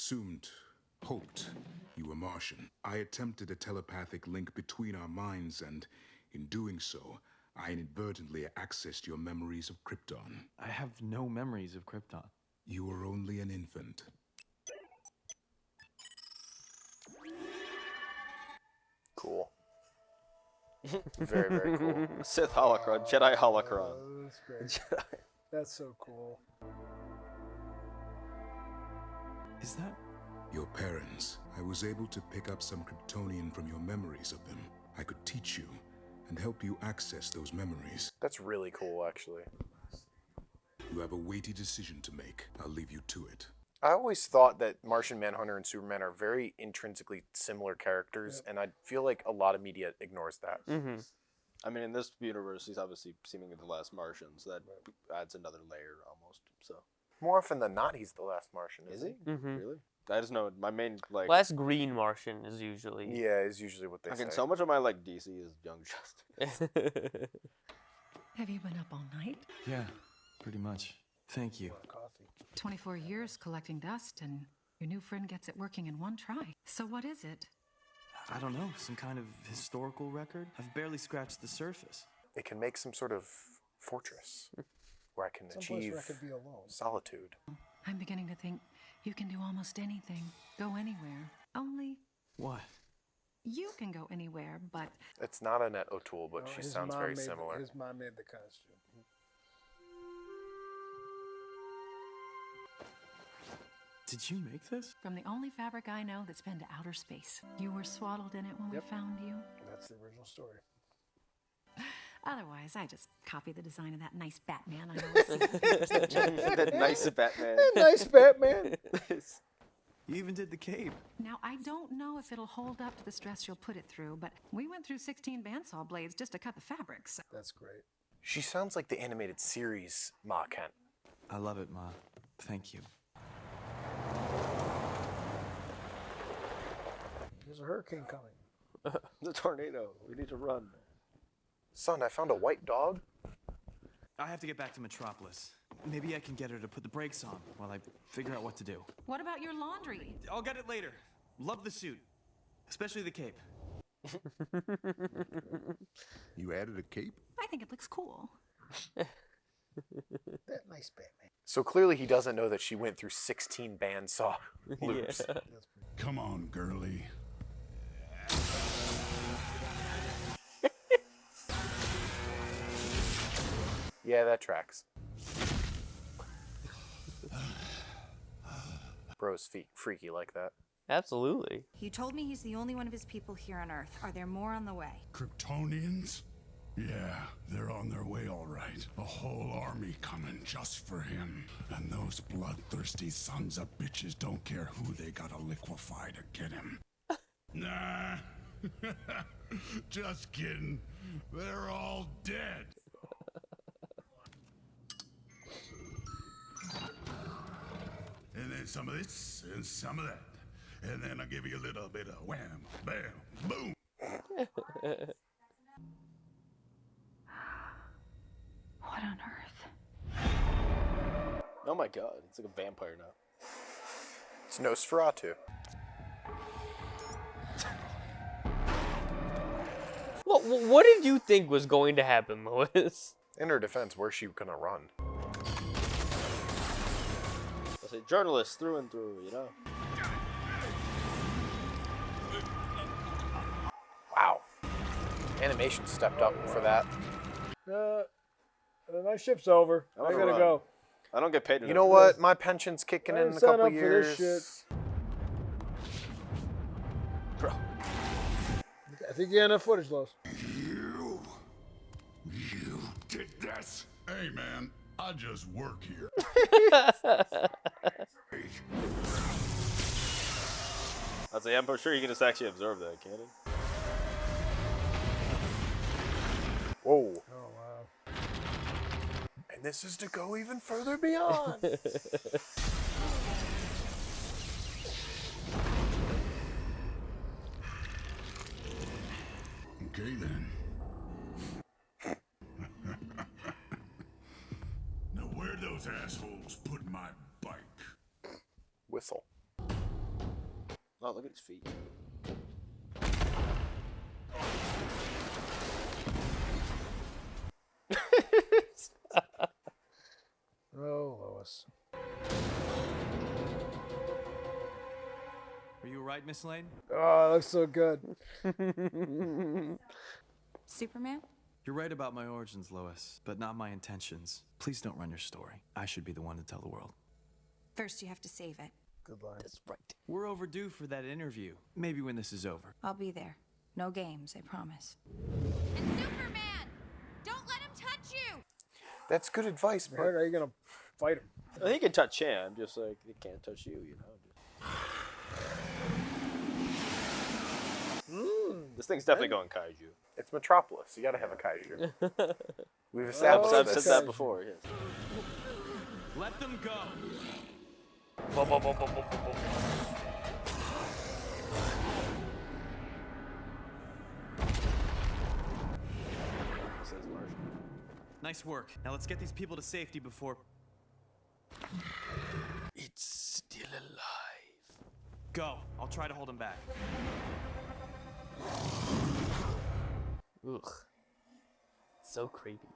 Speaker 19: hoped you were Martian. I attempted a telepathic link between our minds, and in doing so, I inadvertently accessed your memories of Krypton.
Speaker 10: I have no memories of Krypton.
Speaker 19: You were only an infant.
Speaker 1: Cool. Very, very cool.
Speaker 3: Sith holocron, Jedi holocron.
Speaker 4: Oh, that's great. That's so cool.
Speaker 10: Is that...
Speaker 19: Your parents. I was able to pick up some Kryptonian from your memories of them. I could teach you and help you access those memories.
Speaker 1: That's really cool, actually.
Speaker 19: You have a weighty decision to make. I'll leave you to it.
Speaker 1: I always thought that Martian Manhunter and Superman are very intrinsically similar characters, and I feel like a lot of media ignores that.
Speaker 3: I mean, in this universe, he's obviously seemingly the last Martian, so that adds another layer almost. So
Speaker 1: more often than not, he's the last Martian.
Speaker 3: Is he? Really? I just know my main like
Speaker 2: last green Martian is usually.
Speaker 1: Yeah, is usually what they say.
Speaker 3: So much of my like DC is Young Justice.
Speaker 8: Have you been up all night?
Speaker 10: Yeah, pretty much. Thank you.
Speaker 8: 24 years collecting dust, and your new friend gets it working in one try. So what is it?
Speaker 10: I don't know, some kind of historical record? I've barely scratched the surface.
Speaker 1: It can make some sort of fortress where I can achieve
Speaker 4: where I could be alone.
Speaker 1: solitude.
Speaker 8: I'm beginning to think you can do almost anything, go anywhere. Only
Speaker 10: What?
Speaker 8: you can go anywhere, but
Speaker 1: It's not Annette O'Toole, but she
Speaker 4: his
Speaker 1: sounds
Speaker 4: mom
Speaker 1: very
Speaker 4: made
Speaker 1: similar.
Speaker 4: His mom made the costume.
Speaker 10: Did you make this?
Speaker 8: from the only fabric I know that's been to outer space. You were swaddled in it when we found you.
Speaker 4: That's the original story.
Speaker 8: Otherwise, I just copied the design of that nice Batman I always see.
Speaker 3: That nice Batman.
Speaker 4: Nice Batman.
Speaker 10: You even did the cape.
Speaker 8: Now, I don't know if it'll hold up to the stress you'll put it through, but we went through 16 bandsaw blades just to cut the fabrics.
Speaker 4: That's great.
Speaker 1: She sounds like the animated series Ma Kent.
Speaker 10: I love it, Ma. Thank you.
Speaker 4: There's a hurricane coming.
Speaker 3: The tornado. We need to run.
Speaker 1: Son, I found a white dog.
Speaker 10: I have to get back to Metropolis. Maybe I can get her to put the brakes on while I figure out what to do.
Speaker 8: What about your laundry?
Speaker 10: I'll get it later. Love the suit, especially the cape.
Speaker 9: You added a cape?
Speaker 8: I think it looks cool.
Speaker 4: That nice Batman.
Speaker 1: So clearly he doesn't know that she went through 16 bandsaw loops.
Speaker 2: Yeah.
Speaker 15: Come on, girly.
Speaker 1: Yeah, that tracks. Bro's freaky like that.
Speaker 2: Absolutely.
Speaker 7: He told me he's the only one of his people here on Earth. Are there more on the way?
Speaker 15: Kryptonians? Yeah, they're on their way all right. A whole army coming just for him. And those bloodthirsty sons of bitches don't care who they gotta liquefy to get him. Nah. Just kidding. They're all dead. And then some of this and some of that. And then I'll give you a little bit of wham, bam, boom.
Speaker 8: What on earth?
Speaker 3: Oh my god, it's like a vampire now.
Speaker 1: It's Nosferatu.
Speaker 2: What did you think was going to happen, Lois?
Speaker 1: In her defense, where's she gonna run?
Speaker 3: I say journalist through and through, you know.
Speaker 1: Wow. Animation stepped up for that.
Speaker 4: My shift's over. I
Speaker 3: wanna
Speaker 4: gotta
Speaker 3: run.
Speaker 4: go.
Speaker 3: I don't get paid enough.
Speaker 1: You know what? My pension's kicking
Speaker 4: I
Speaker 1: in
Speaker 4: didn't
Speaker 1: a
Speaker 4: sign
Speaker 1: couple
Speaker 4: up for this
Speaker 1: years.
Speaker 3: Bro.
Speaker 4: I think you got enough footage, Los.
Speaker 15: You did this? Hey, man, I just work here.
Speaker 3: I'd say, I'm sure you can just actually observe that, can't it?
Speaker 1: Whoa.
Speaker 4: Oh, wow.
Speaker 1: And this is to go even further beyond.
Speaker 15: Okay, then. Now, where'd those assholes put my bike?
Speaker 1: Whistle.
Speaker 3: Oh, look at his feet.
Speaker 4: Oh, Lois.
Speaker 10: Are you alright, Miss Lane?
Speaker 4: Oh, it looks so good.
Speaker 7: Superman?
Speaker 10: You're right about my origins, Lois, but not my intentions. Please don't run your story. I should be the one to tell the world.
Speaker 7: First, you have to save it.
Speaker 4: Good line.
Speaker 3: That's right.
Speaker 10: We're overdue for that interview. Maybe when this is over.
Speaker 7: I'll be there. No games, I promise.
Speaker 16: And Superman! Don't let him touch you!
Speaker 1: That's good advice,
Speaker 4: How
Speaker 1: but
Speaker 4: are you gonna fight him?
Speaker 3: Well, he can touch him, just like he can't touch you, you know. This thing's definitely going kaiju.
Speaker 1: it's Metropolis. You gotta have a kaiju. We've
Speaker 3: I've
Speaker 1: established
Speaker 3: said
Speaker 1: this.
Speaker 3: that before, yes.
Speaker 10: Let them go.
Speaker 3: Says Martian.
Speaker 10: Nice work. Now let's get these people to safety before...
Speaker 2: It's still alive.
Speaker 10: Go. I'll try to hold him back.
Speaker 2: Ugh. So creepy.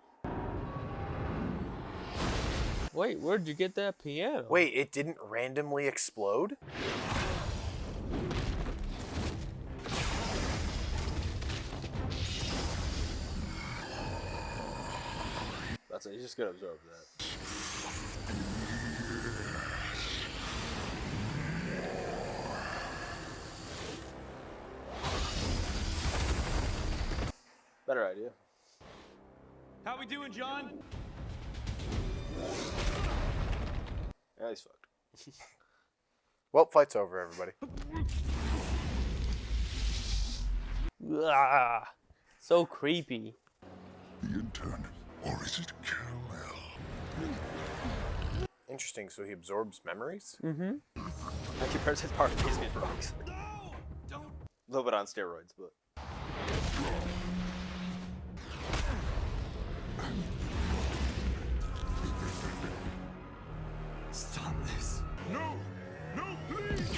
Speaker 2: Wait, where'd you get that piano?
Speaker 1: Wait, it didn't randomly explode?
Speaker 3: That's it. He's just gonna absorb that. Better idea.
Speaker 10: How we doing, John?
Speaker 3: Yeah, he's fucked.
Speaker 1: Well, fight's over, everybody.
Speaker 2: Ah, so creepy.
Speaker 15: The intern, or is it Kal-El?
Speaker 1: Interesting. So he absorbs memories.
Speaker 2: Mm-hmm.
Speaker 3: Actually, Parasite's part of his drugs. A little bit on steroids, but.
Speaker 10: Stop this.
Speaker 15: No! No, please!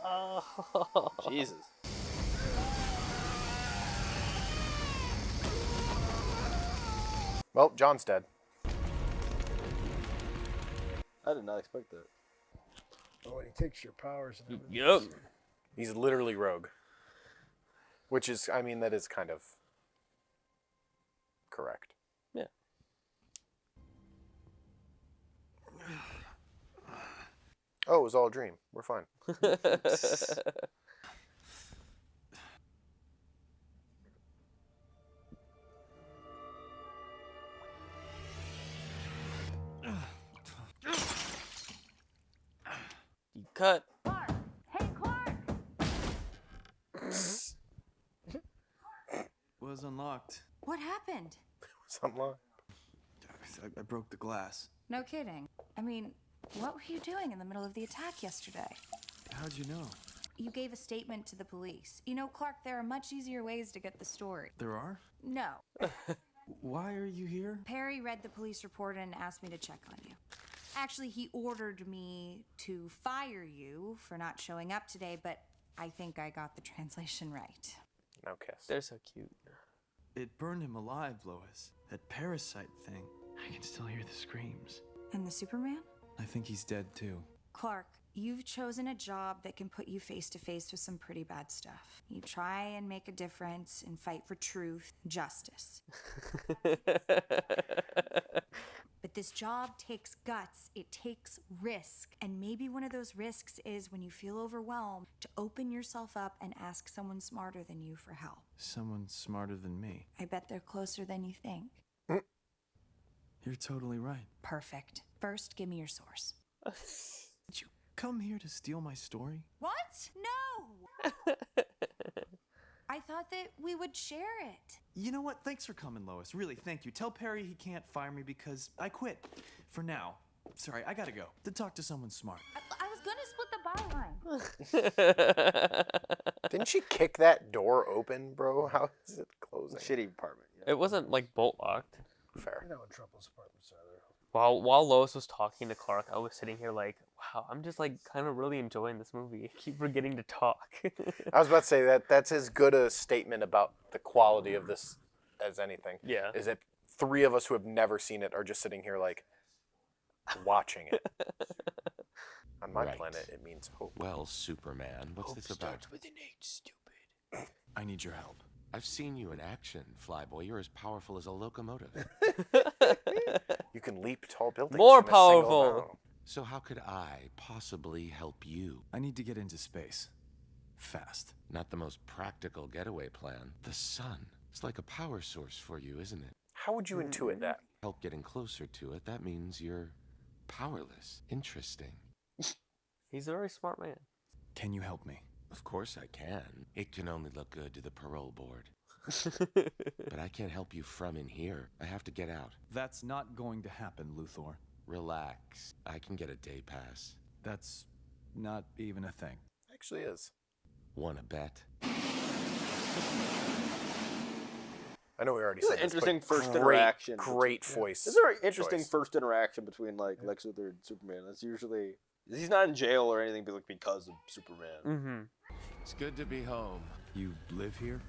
Speaker 2: Oh.
Speaker 3: Jesus.
Speaker 1: Well, John's dead.
Speaker 3: I did not expect that.
Speaker 4: Oh, and he takes your powers and everything.
Speaker 2: Yep.
Speaker 1: He's literally rogue. Which is, I mean, that is kind of correct.
Speaker 2: Yeah.
Speaker 1: Oh, it was all a dream. We're fine.
Speaker 2: You cut.
Speaker 16: Hey, Clark!
Speaker 10: Was unlocked.
Speaker 7: What happened?
Speaker 1: Something like.
Speaker 10: I broke the glass.
Speaker 7: No kidding. I mean, what were you doing in the middle of the attack yesterday?
Speaker 10: How'd you know?
Speaker 7: You gave a statement to the police. You know, Clark, there are much easier ways to get the story.
Speaker 10: There are?
Speaker 7: No.
Speaker 10: Why are you here?
Speaker 7: Perry read the police report and asked me to check on you. Actually, he ordered me to fire you for not showing up today, but I think I got the translation right.
Speaker 1: No kiss.
Speaker 2: They're so cute.
Speaker 10: It burned him alive, Lois. That parasite thing. I can still hear the screams.
Speaker 7: And the Superman?
Speaker 10: I think he's dead too.
Speaker 7: Clark, you've chosen a job that can put you face to face with some pretty bad stuff. You try and make a difference and fight for truth, justice. But this job takes guts, it takes risk. And maybe one of those risks is when you feel overwhelmed to open yourself up and ask someone smarter than you for help.
Speaker 10: Someone smarter than me.
Speaker 7: I bet they're closer than you think.
Speaker 10: You're totally right.
Speaker 7: Perfect. First, give me your source.
Speaker 10: Did you come here to steal my story?
Speaker 7: What? No! I thought that we would share it.
Speaker 10: You know what? Thanks for coming, Lois. Really, thank you. Tell Perry he can't fire me because I quit. For now. Sorry, I gotta go. To talk to someone smart.
Speaker 16: I was gonna split the byline.
Speaker 1: Didn't she kick that door open, bro? How is it closing?
Speaker 3: Shitty apartment. Yeah.
Speaker 2: It wasn't like bolt locked.
Speaker 1: Fair.
Speaker 4: I know what Trumple's apartments are there.
Speaker 2: While Lois was talking to Clark, I was sitting here like, wow, I'm just like kind of really enjoying this movie. I keep forgetting to talk.
Speaker 1: I was about to say that's as good a statement about the quality of this as anything.
Speaker 2: Yeah.
Speaker 1: Is that three of us who have never seen it are just sitting here like watching it. On my planet, it means hope.
Speaker 20: Well, Superman, what's this about?
Speaker 2: Starts with an H, stupid.
Speaker 10: I need your help.
Speaker 20: I've seen you in action, Flyboy. You're as powerful as a locomotive.
Speaker 1: You can leap tall buildings.
Speaker 2: More
Speaker 1: in a single
Speaker 2: powerful.
Speaker 1: bound.
Speaker 20: So how could I possibly help you?
Speaker 10: I need to get into space. Fast.
Speaker 20: Not the most practical getaway plan. The sun. It's like a power source for you, isn't it?
Speaker 1: How would you intuit that?
Speaker 20: Help getting closer to it. That means you're powerless. Interesting.
Speaker 2: He's a very smart man.
Speaker 10: Can you help me?
Speaker 20: Of course I can. It can only look good to the parole board. But I can't help you from in here. I have to get out.
Speaker 10: That's not going to happen, Luthor.
Speaker 20: Relax. I can get a day pass.
Speaker 10: That's not even a thing.
Speaker 1: Actually is.
Speaker 20: Wanna bet?
Speaker 1: I know we already
Speaker 3: It's
Speaker 1: said
Speaker 3: an
Speaker 1: this,
Speaker 3: interesting
Speaker 1: but
Speaker 3: first
Speaker 1: great,
Speaker 3: interaction.
Speaker 1: Great voice.
Speaker 3: It's a very interesting
Speaker 1: choice.
Speaker 3: first interaction between like Lex Luthor and Superman. That's usually he's not in jail or anything, but like because of Superman.
Speaker 2: Mm-hmm.
Speaker 20: It's good to be home.
Speaker 10: You live here?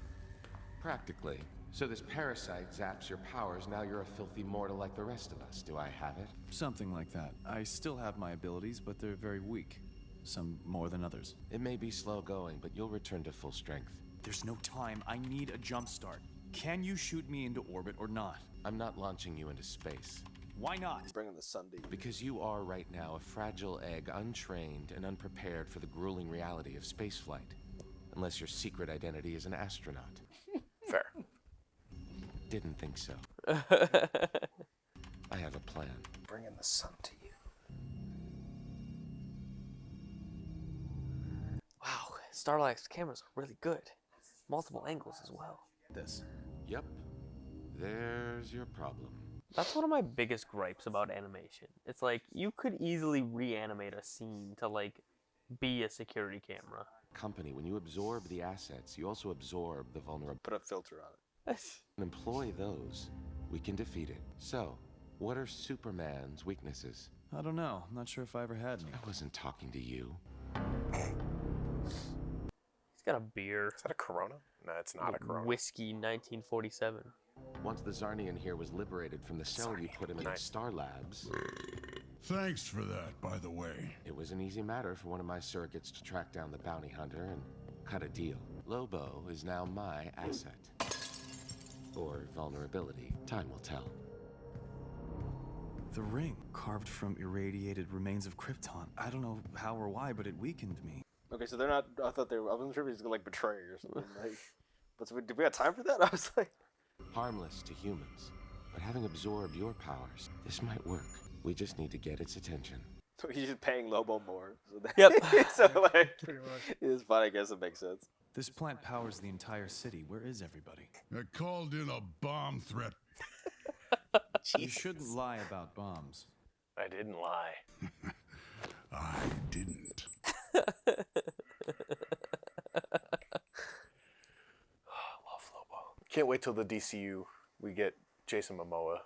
Speaker 20: Practically. So this parasite zaps your powers, now you're a filthy mortal like the rest of us. Do I have it?
Speaker 10: Something like that. I still have my abilities, but they're very weak. Some more than others.
Speaker 20: It may be slow going, but you'll return to full strength.
Speaker 10: There's no time. I need a jump start. Can you shoot me into orbit or not?
Speaker 20: I'm not launching you into space.
Speaker 10: Why not?
Speaker 3: Bringing the sun to you.
Speaker 20: Because you are right now a fragile egg, untrained and unprepared for the grueling reality of spaceflight. Unless your secret identity is an astronaut.
Speaker 1: Fair.
Speaker 20: Didn't think so. I have a plan.
Speaker 1: Bringing the sun to you.
Speaker 2: Wow, Starlight's cameras are really good. Multiple angles as well.
Speaker 10: This.
Speaker 20: Yep. There's your problem.
Speaker 2: That's one of my biggest gripes about animation. It's like, you could easily reanimate a scene to, like, be a security camera.
Speaker 20: Company, when you absorb the assets, you also absorb the vulnerability.
Speaker 3: Put a filter on it.
Speaker 20: Employ those, we can defeat it. So, what are Superman's weaknesses?
Speaker 10: I don't know. I'm not sure if I ever had any.
Speaker 20: I wasn't talking to you.
Speaker 2: He's got a beer.
Speaker 1: Is that a Corona? No, it's not a Corona.
Speaker 2: Whiskey 1947.
Speaker 20: Once the Zarnian here was liberated from the cell you put him in at Star Labs.
Speaker 15: Thanks for that, by the way.
Speaker 20: It was an easy matter for one of my surrogates to track down the bounty hunter and cut a deal. Lobo is now my asset. Or vulnerability. Time will tell.
Speaker 10: The ring, carved from irradiated remains of Krypton. I don't know how or why, but it weakened me.
Speaker 3: Okay, so they're not. I thought they were. I wasn't sure if he was gonna like betray or something. Like, but so did we have time for that? I was like,
Speaker 20: Harmless to humans, but having absorbed your powers, this might work. We just need to get its attention.
Speaker 3: so he's just paying Lobo more. So that,
Speaker 2: Yep.
Speaker 3: so like,
Speaker 4: Pretty much.
Speaker 3: it's fine. I guess it makes sense.
Speaker 10: This plant powers the entire city. Where is everybody?
Speaker 15: I called in a bomb threat.
Speaker 10: You shouldn't lie about bombs.
Speaker 1: I didn't lie.
Speaker 15: I didn't.
Speaker 1: Love Lobo. Can't wait till the DCU we get Jason Momoa.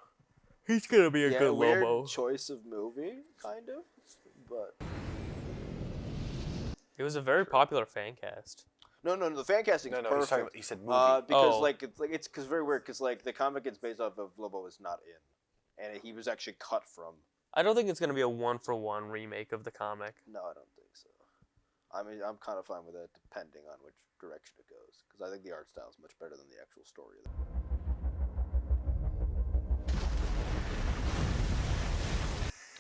Speaker 2: He's gonna be a
Speaker 3: Yeah,
Speaker 2: good
Speaker 3: weird
Speaker 2: Lobo.
Speaker 3: choice of movie, kind of, but
Speaker 2: It was a very popular fan cast.
Speaker 3: no, the fan casting is
Speaker 1: No, he's talking
Speaker 3: perfect.
Speaker 1: about, he said movie.
Speaker 3: Because
Speaker 2: Oh.
Speaker 3: like it's because very weird because like the comic it's based off of Lobo is not in, and he was actually cut from.
Speaker 2: I don't think it's gonna be a one-for-one remake of the comic.
Speaker 3: No, I don't think so. I mean, I'm kind of fine with that, depending on which direction it goes, because I think the art style is much better than the actual story.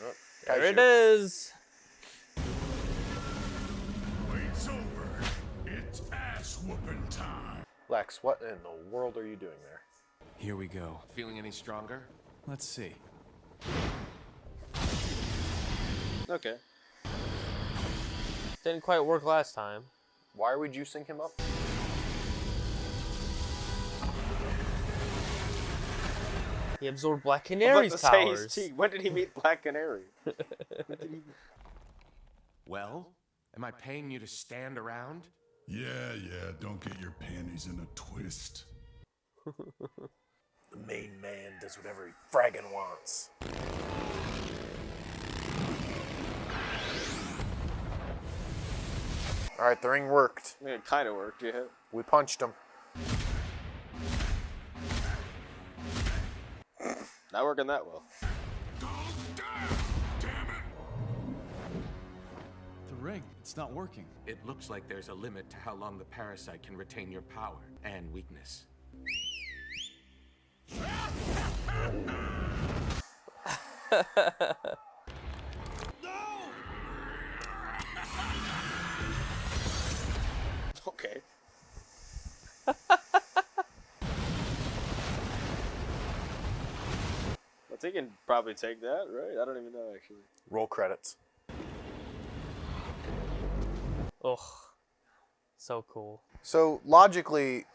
Speaker 1: Oh,
Speaker 2: There it is.
Speaker 15: Wait's over. It's ass whooping time.
Speaker 1: Lex, what in the world are you doing there?
Speaker 10: Here we go.
Speaker 20: Feeling any stronger?
Speaker 10: Let's see.
Speaker 3: Okay.
Speaker 2: Didn't quite work last time.
Speaker 1: Why are we juicing him up?
Speaker 2: He absorbed Black
Speaker 3: I'm about
Speaker 2: Canary's
Speaker 3: to say his
Speaker 2: powers.
Speaker 3: teeth. When did he meet Black Canary?
Speaker 20: Well, am I paying you to stand around?
Speaker 15: Yeah, don't get your panties in a twist.
Speaker 1: The main man does whatever he fraggin' wants. Alright, the ring worked.
Speaker 3: I mean, it kind of worked, yeah.
Speaker 1: We punched him.
Speaker 3: Not working that well.
Speaker 10: The ring, it's not working.
Speaker 20: It looks like there's a limit to how long the parasite can retain your power and weakness.
Speaker 3: Okay. But they can probably take that, right? I don't even know, actually.
Speaker 1: Roll credits.
Speaker 2: Ugh. So cool.
Speaker 1: So logically,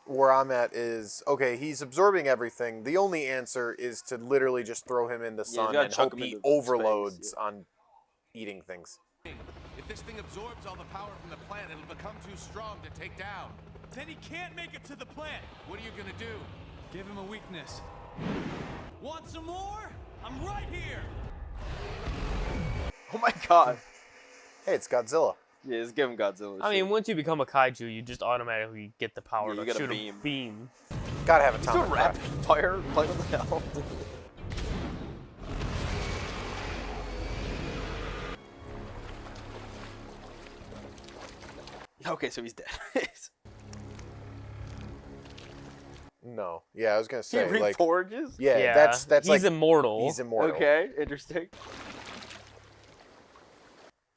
Speaker 1: where I'm at is, okay, he's absorbing everything. The only answer is to literally just throw him in the
Speaker 3: you
Speaker 1: sun
Speaker 3: gotta
Speaker 1: and
Speaker 3: chuck
Speaker 1: hope
Speaker 3: him
Speaker 1: he
Speaker 3: into
Speaker 1: overloads
Speaker 3: space,
Speaker 1: on eating things.
Speaker 20: If this thing absorbs all the power from the plant, it'll become too strong to take down.
Speaker 10: Then he can't make it to the plant.
Speaker 20: What are you gonna do?
Speaker 10: Give him a weakness. Want some more? I'm right here.
Speaker 3: Oh my god.
Speaker 1: Hey, it's Godzilla.
Speaker 3: Yeah, just give him Godzilla.
Speaker 2: I mean, once you become a kaiju, you just automatically get the power
Speaker 3: Yeah, you
Speaker 2: to
Speaker 3: get a
Speaker 2: shoot
Speaker 3: beam.
Speaker 2: a beam.
Speaker 1: Gotta have a
Speaker 3: He's
Speaker 1: ton
Speaker 3: a
Speaker 1: of
Speaker 3: rapid fire? Like, what the hell? Okay, so he's dead.
Speaker 1: No. Yeah, I was gonna
Speaker 3: He
Speaker 1: say like.
Speaker 3: reforges?
Speaker 1: Yeah, that's
Speaker 2: he's
Speaker 1: like
Speaker 2: immortal.
Speaker 1: He's immortal.
Speaker 3: Okay, interesting.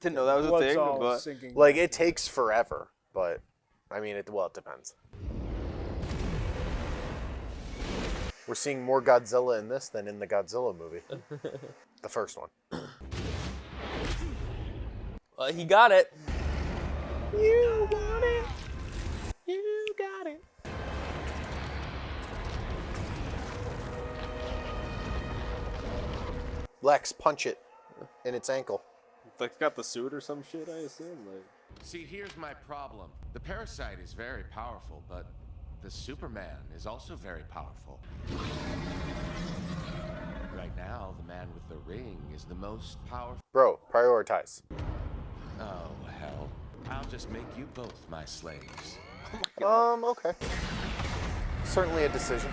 Speaker 3: Didn't know that was a
Speaker 4: Blood's
Speaker 3: thing,
Speaker 4: all
Speaker 3: but
Speaker 4: sinking.
Speaker 1: Like it takes forever, but I mean it depends. We're seeing more Godzilla in this than in the Godzilla movie. The first one.
Speaker 2: He got it.
Speaker 1: You want it. You got it. Lex, punch it in its ankle.
Speaker 3: like got the suit or some shit, I assume. Like,
Speaker 20: see, here's my problem. The parasite is very powerful, but the Superman is also very powerful. Right now, the man with the ring is the most powerful.
Speaker 1: Bro, prioritize.
Speaker 20: Oh, hell. I'll just make you both my slaves.
Speaker 1: Okay. Certainly a decision.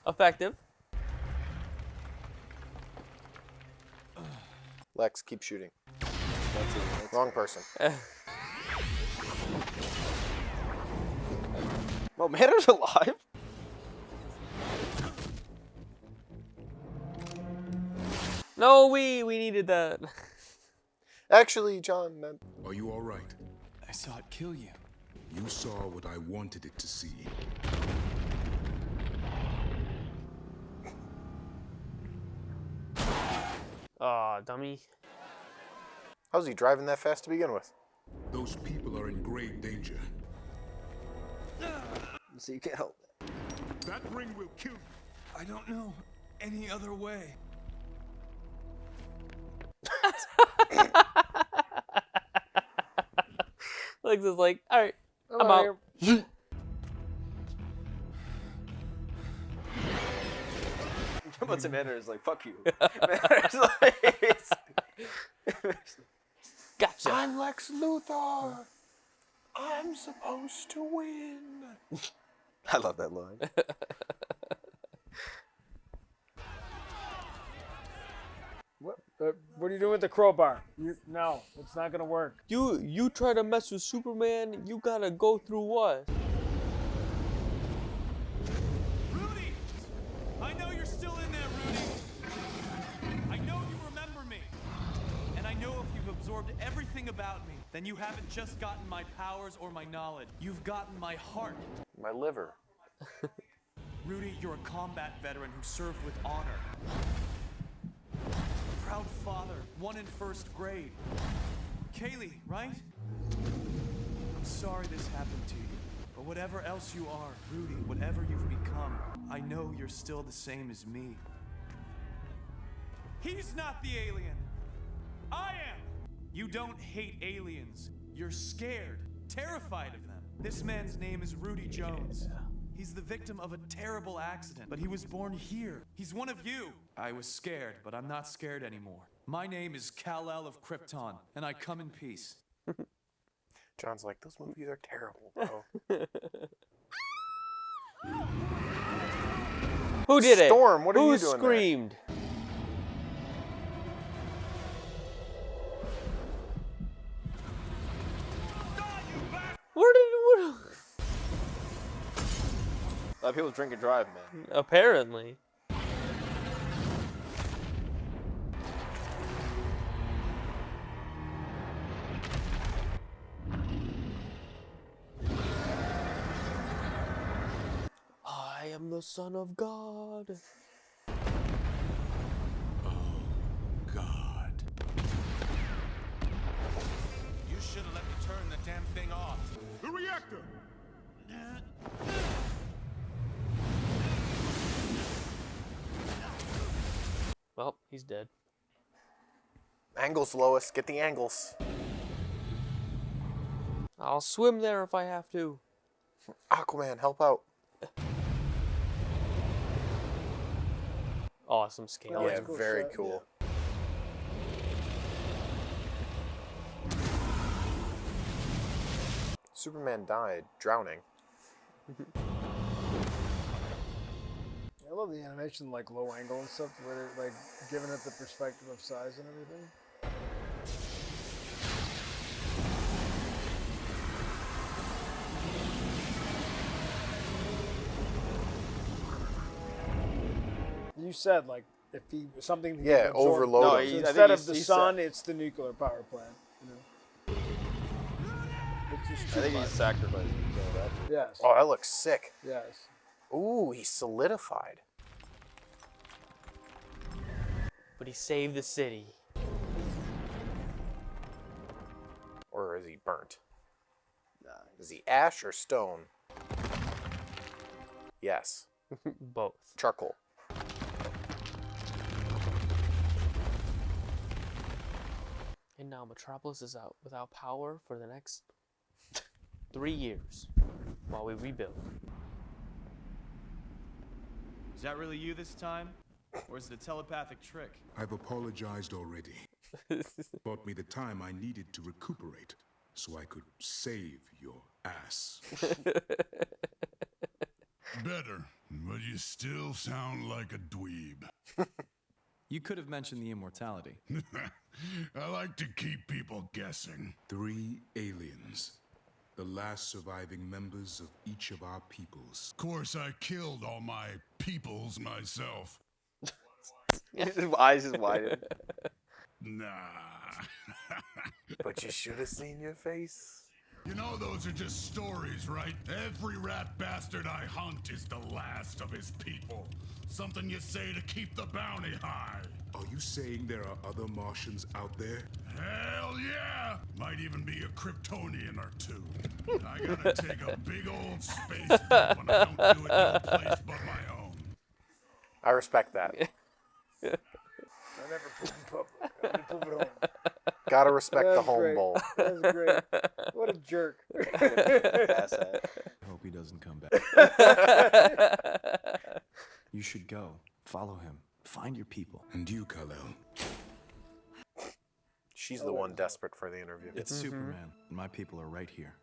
Speaker 2: Effective.
Speaker 1: Lex, keep shooting. That's it. Wrong person.
Speaker 3: well, Manner's alive.
Speaker 2: No, we needed that.
Speaker 1: Actually, John, that...
Speaker 19: Are you all right?
Speaker 10: I saw it kill you.
Speaker 19: You saw what I wanted it to see.
Speaker 2: Aw, dummy.
Speaker 1: How's he driving that fast to begin with?
Speaker 19: Those people are in grave danger.
Speaker 3: So you can't help it.
Speaker 19: That ring will kill you.
Speaker 10: I don't know any other way.
Speaker 2: Lex is like, all right, I'm out.
Speaker 3: But Manner is like, fuck you. Manner's like,
Speaker 2: gotcha.
Speaker 1: I'm Lex Luthor. I'm supposed to win.
Speaker 3: I love that line.
Speaker 4: What are you doing with the crowbar? No, it's not gonna work.
Speaker 2: You try to mess with Superman, you gotta go through what?
Speaker 10: Rudy! I know you're still in there, Rudy. I know you remember me. And I know if you've absorbed everything about me, then you haven't just gotten my powers or my knowledge. You've gotten my heart.
Speaker 1: My liver.
Speaker 10: Rudy, you're a combat veteran who served with honor. Proud father, one in first grade. Kaylee, right? I'm sorry this happened to you. But whatever else you are, Rudy, whatever you've become, I know you're still the same as me. He's not the alien. I am. You don't hate aliens. You're scared, terrified of them. This man's name is Rudy Jones. He's the victim of a terrible accident, but he was born here. He's one of you. I was scared, but I'm not scared anymore. My name is Kal-El of Krypton, and I come in peace.
Speaker 1: John's like, those movies are terrible, bro.
Speaker 2: Who did it?
Speaker 1: Storm, what are
Speaker 2: Who
Speaker 1: you doing
Speaker 2: screamed? Where did
Speaker 3: A lot of people drink and drive, man.
Speaker 2: Apparently. I am the Son of God.
Speaker 19: God.
Speaker 13: You should have let me turn the damn thing off.
Speaker 19: The reactor!
Speaker 2: Well, he's dead.
Speaker 1: Angles, Lois. Get the angles.
Speaker 2: I'll swim there if I have to.
Speaker 1: Aquaman, help out.
Speaker 2: Awesome scale.
Speaker 1: Yeah, very cool. Superman died drowning.
Speaker 4: I love the animation, like low angle and stuff, where they're like giving it the perspective of size and everything. you said, like, if he something. He
Speaker 1: Yeah,
Speaker 4: could absorb.
Speaker 1: overload
Speaker 3: No,
Speaker 1: him.
Speaker 3: he- I
Speaker 4: Instead
Speaker 3: think
Speaker 4: of
Speaker 3: he's-
Speaker 4: the
Speaker 3: he's
Speaker 4: sun,
Speaker 3: said-
Speaker 4: it's the nuclear power plant. You know? It's just
Speaker 3: I
Speaker 4: too
Speaker 3: think
Speaker 4: much.
Speaker 3: he's sacrificing himself. Actually.
Speaker 4: Yes.
Speaker 1: Oh, that looks sick.
Speaker 4: Yes.
Speaker 1: Ooh, he's solidified.
Speaker 2: But he saved the city.
Speaker 1: Or is he burnt?
Speaker 3: Nah.
Speaker 1: Is he ash or stone? Yes.
Speaker 2: Both.
Speaker 1: Charcoal.
Speaker 2: And now Metropolis is out without power for the next 3 years while we rebuild.
Speaker 10: Is that really you this time? Or is it a telepathic trick?
Speaker 19: I've apologized already. Bought me the time I needed to recuperate so I could save your ass.
Speaker 15: Better, but you still sound like a dweeb.
Speaker 21: You could have mentioned the immortality.
Speaker 15: I like to keep people guessing.
Speaker 19: 3 aliens. The last surviving members of each of our peoples.
Speaker 15: Of course, I killed all my peoples myself.
Speaker 3: His eyes is wide.
Speaker 15: Nah.
Speaker 1: But you should have seen your face.
Speaker 15: You know those are just stories, right? Every rat bastard I hunt is the last of his people. Something you say to keep the bounty high.
Speaker 19: Are you saying there are other Martians out there?
Speaker 15: Hell yeah! Might even be a Kryptonian or two. I gotta take a big old space dump when I don't do it no place but my own.
Speaker 1: I respect that.
Speaker 4: I never poop in public. I only poop at home.
Speaker 1: Gotta respect the
Speaker 4: That's
Speaker 1: home
Speaker 4: great.
Speaker 1: bowl.
Speaker 4: That's great. What a jerk.
Speaker 21: I hope he doesn't come back. You should go. Follow him. Find your people.
Speaker 19: And you, Kal-El.
Speaker 1: She's the one desperate for the interview.
Speaker 21: It's Superman. And my people are right here.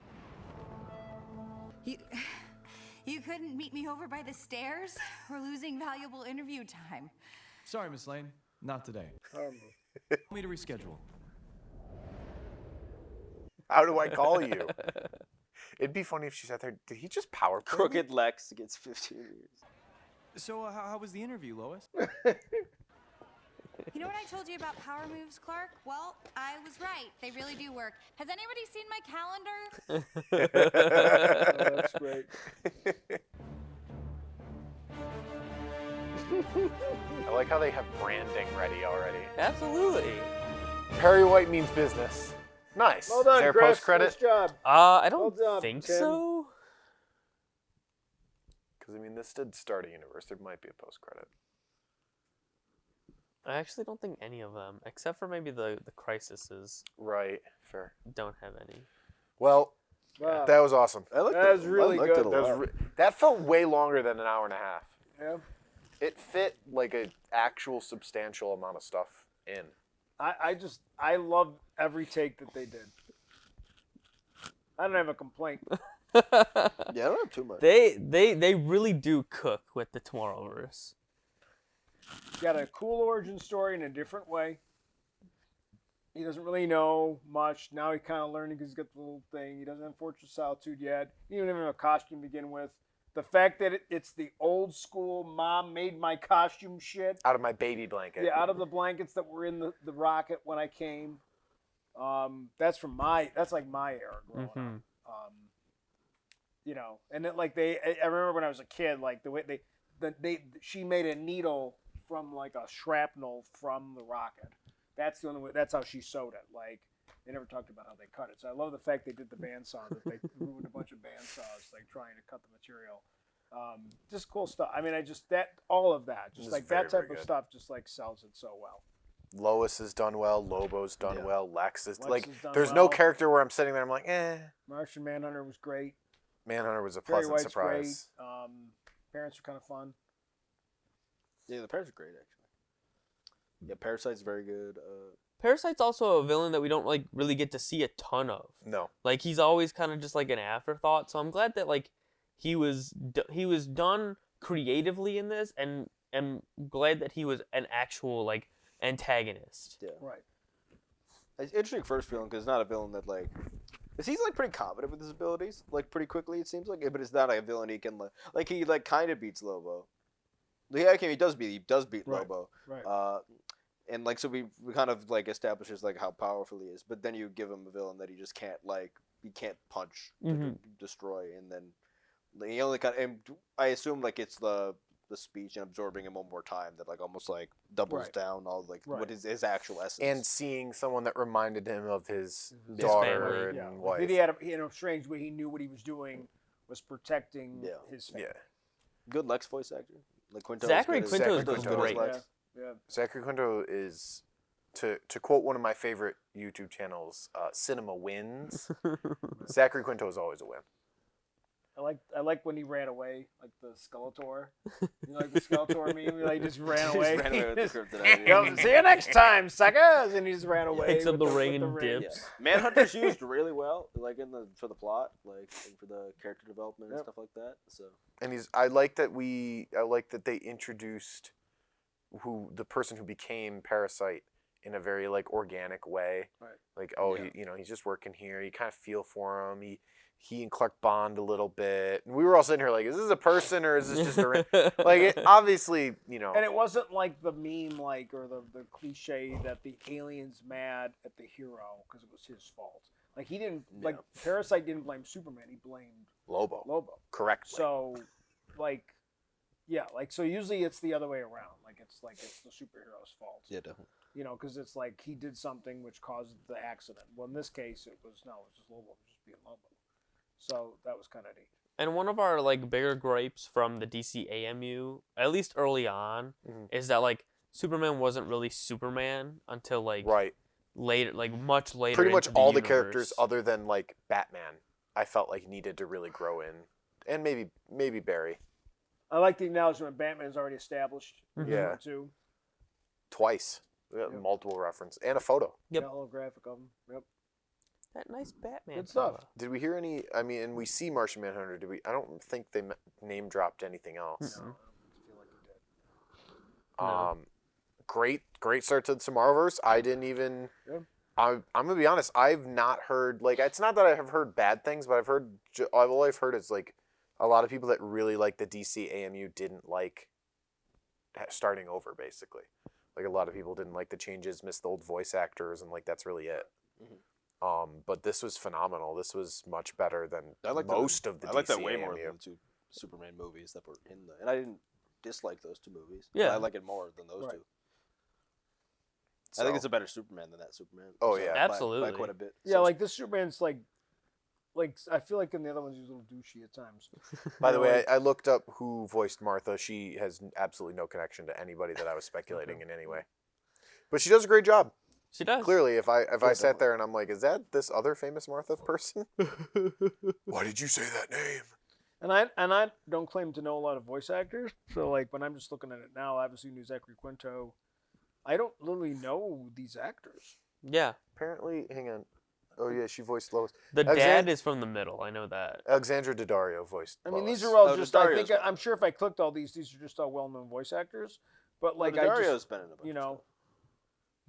Speaker 7: You couldn't meet me over by the stairs? We're losing valuable interview time.
Speaker 21: Sorry, Miss Lane. Not today. Want me to reschedule?
Speaker 1: How do I call you? It'd be funny if she sat there. Did he just power play me?
Speaker 3: Crooked Lex gets 15 years.
Speaker 21: So, how was the interview, Lois?
Speaker 7: You know what I told you about power moves, Clark? Well, I was right. They really do work. Has anybody seen my calendar?
Speaker 4: Oh, that's great.
Speaker 1: I like how they have branding ready already.
Speaker 2: Absolutely.
Speaker 1: Perry White means business. Nice.
Speaker 4: Well done,
Speaker 1: Is there
Speaker 4: Chris.
Speaker 1: post credit?
Speaker 4: Nice job.
Speaker 2: I don't
Speaker 4: Well done,
Speaker 2: think
Speaker 4: Tim.
Speaker 2: so.
Speaker 1: Because I mean, this did start a universe. There might be a post credit.
Speaker 2: I actually don't think any of them, except for maybe the Crisises,
Speaker 1: Right. Fair.
Speaker 2: don't have any.
Speaker 1: Well,
Speaker 4: Wow.
Speaker 1: that was awesome.
Speaker 3: I liked
Speaker 4: That
Speaker 3: it.
Speaker 4: was really
Speaker 3: I liked
Speaker 4: good.
Speaker 3: It a
Speaker 1: That,
Speaker 3: lot.
Speaker 1: was that felt way longer than an hour and a half.
Speaker 4: Yeah.
Speaker 1: It fit like an actual substantial amount of stuff in.
Speaker 4: I love every take that they did. I don't have a complaint.
Speaker 3: Yeah, I don't have too much.
Speaker 2: They really do cook with the Tomorrowverse.
Speaker 4: Got a cool origin story in a different way. He doesn't really know much. Now he's kind of learning because he's got the little thing. He doesn't have Fortress of Solitude yet. He didn't even have a costume to begin with. The fact that it's the old school mom made my costume shit.
Speaker 1: Out of my baby blanket.
Speaker 4: Yeah, out of the blankets that were in the rocket when I came. That's like my era growing up. You know, and it, like I remember when I was a kid, like the way she made a needle from like a shrapnel from the rocket. That's the only way. That's how she sewed it. Like they never talked about how they cut it. So I love the fact they did the bandsaw. That they ruined a bunch of bandsaws, like trying to cut the material. Just cool stuff. I mean, all of that, just
Speaker 1: This
Speaker 4: like
Speaker 1: is very,
Speaker 4: that type
Speaker 1: very
Speaker 4: of
Speaker 1: good.
Speaker 4: stuff, just like sells it so well.
Speaker 1: Lois has done well. Lobo's done
Speaker 4: Yeah.
Speaker 1: well. Lex is
Speaker 4: Lex
Speaker 1: like.
Speaker 4: has done
Speaker 1: There's
Speaker 4: well.
Speaker 1: no character where I'm sitting there. I'm like, eh.
Speaker 4: Martian Manhunter was great.
Speaker 1: Manhunter was a
Speaker 4: Perry
Speaker 1: pleasant
Speaker 4: White's
Speaker 1: surprise.
Speaker 4: great. Parents are kind of fun.
Speaker 3: Yeah, the parents are great actually. Yeah, Parasite's very good.
Speaker 2: Parasite's also a villain that we don't like really get to see a ton of.
Speaker 1: No.
Speaker 2: Like he's always kind of just like an afterthought. So I'm glad that like he was done creatively in this, and am glad that he was an actual like antagonist.
Speaker 3: Yeah.
Speaker 4: Right.
Speaker 3: It's interesting first villain because it's not a villain that like. He's like pretty confident with his abilities, like pretty quickly it seems like, but it's not like a villain he can like he like kind of beats Lobo. Yeah, okay, he does beat
Speaker 4: Right,
Speaker 3: Lobo.
Speaker 4: right.
Speaker 3: And like so we kind of like establishes like how powerful he is, but then you give him a villain that he just can't he can't punch to destroy, and then he only and I assume like it's the speech and absorbing him one more time that like almost like doubles
Speaker 4: Right.
Speaker 3: down all like
Speaker 4: Right.
Speaker 3: what his actual essence.
Speaker 1: And seeing someone that reminded him of his
Speaker 2: His
Speaker 1: daughter
Speaker 2: family.
Speaker 1: and
Speaker 4: Like,
Speaker 1: wife.
Speaker 4: he had in a strange way, he knew what he was doing was protecting his family.
Speaker 1: Yeah.
Speaker 3: Good Lex voice actor. Like Quinto.
Speaker 2: Zachary
Speaker 3: is
Speaker 2: Quinto
Speaker 3: good
Speaker 2: is
Speaker 3: as
Speaker 2: great.
Speaker 3: Lex.
Speaker 4: Yeah.
Speaker 1: Zachary Quinto is, to quote one of my favorite YouTube channels, Cinema Wins. Zachary Quinto is always a win.
Speaker 4: I like when he ran away, like the Skeletor. You know, like the Skeletor meme, like he just ran away.
Speaker 3: Ran away with the kryptonite, yeah.
Speaker 4: Yep, see you next time, suckers! And he just ran away.
Speaker 2: Picks up
Speaker 4: with
Speaker 2: the
Speaker 4: with
Speaker 2: ring
Speaker 4: the
Speaker 2: and
Speaker 4: ring.
Speaker 2: dips.
Speaker 3: Manhunter's used really well, like for the plot, like and for the character development and stuff like that. So
Speaker 1: And I like that they introduced the person who became Parasite in a very like organic way.
Speaker 4: Right.
Speaker 1: Like, he's just working here. You kind of feel for him. He and Clark bond a little bit. And we were all sitting here like, is this a person or is this just a like? Obviously,
Speaker 4: And it wasn't like the meme, like or the cliche that the alien's mad at the hero because it was his fault. Like he didn't like Parasite didn't blame Superman. He blamed
Speaker 1: Lobo.
Speaker 4: So
Speaker 1: Correctly.
Speaker 4: so usually it's the other way around. Like it's the superhero's fault.
Speaker 3: yeah, definitely.
Speaker 4: You know, because it's like he did something which caused the accident. Well, in this case, it was just Lobo, just being Lobo. So that was kind of neat.
Speaker 2: And one of our like bigger gripes from the DCAMU, at least early on, is that like Superman wasn't really Superman until like later, like much later.
Speaker 1: Pretty much
Speaker 2: into
Speaker 1: all the
Speaker 2: universe.
Speaker 1: characters other than like Batman, I felt like needed to really grow in, and maybe Barry.
Speaker 4: I like the acknowledgement Batman's already established.
Speaker 1: Yeah.
Speaker 4: Too.
Speaker 1: Twice. We got multiple reference and a photo.
Speaker 4: Yep. Holographic of him. Yep.
Speaker 2: That nice Batman.
Speaker 4: Good stuff.
Speaker 1: Did we hear any? I mean, and we see Martian Manhunter. Did we? I don't think they name dropped anything else.
Speaker 4: No. I feel like he did.
Speaker 1: Great start to the Tomorrowverse. I didn't even.
Speaker 4: Yeah.
Speaker 1: I'm gonna be honest. I've not heard like it's not that I have heard bad things, but all I've heard is like a lot of people that really like the DCAMU didn't like starting over. Basically, like a lot of people didn't like the changes, missed the old voice actors, and like that's really it. But this was phenomenal. This was much better than most of the DCAMU.
Speaker 3: I like that way more than the two Superman movies that were in and I didn't dislike those two movies.
Speaker 2: Yeah.
Speaker 3: I like it more than those two.
Speaker 1: So,
Speaker 3: I think it's a better Superman than that Superman.
Speaker 1: Oh, yeah.
Speaker 2: Absolutely.
Speaker 3: By quite a bit.
Speaker 4: Yeah, like this Superman's like I feel like in the other ones he's a little douchey at times.
Speaker 1: By the way, I looked up who voiced Martha. She has absolutely no connection to anybody that I was speculating in any way. But she does a great job.
Speaker 2: She does.
Speaker 1: Clearly, if I sat there and I'm like, is that this other famous Martha person? Why did you say that name?
Speaker 4: And I don't claim to know a lot of voice actors, so like when I'm just looking at it now, I obviously knew Zachary Quinto. I don't literally know these actors.
Speaker 2: Yeah.
Speaker 1: Apparently, hang on. Oh yeah, she voiced Lois.
Speaker 2: The dad is from the middle. I know that.
Speaker 1: Alexandra Daddario voiced.
Speaker 4: I mean,
Speaker 1: Lois.
Speaker 4: these are all just. I think I'm sure if I clicked all these are just all well-known voice actors. But like
Speaker 3: Daddario's been in a bunch
Speaker 4: you know.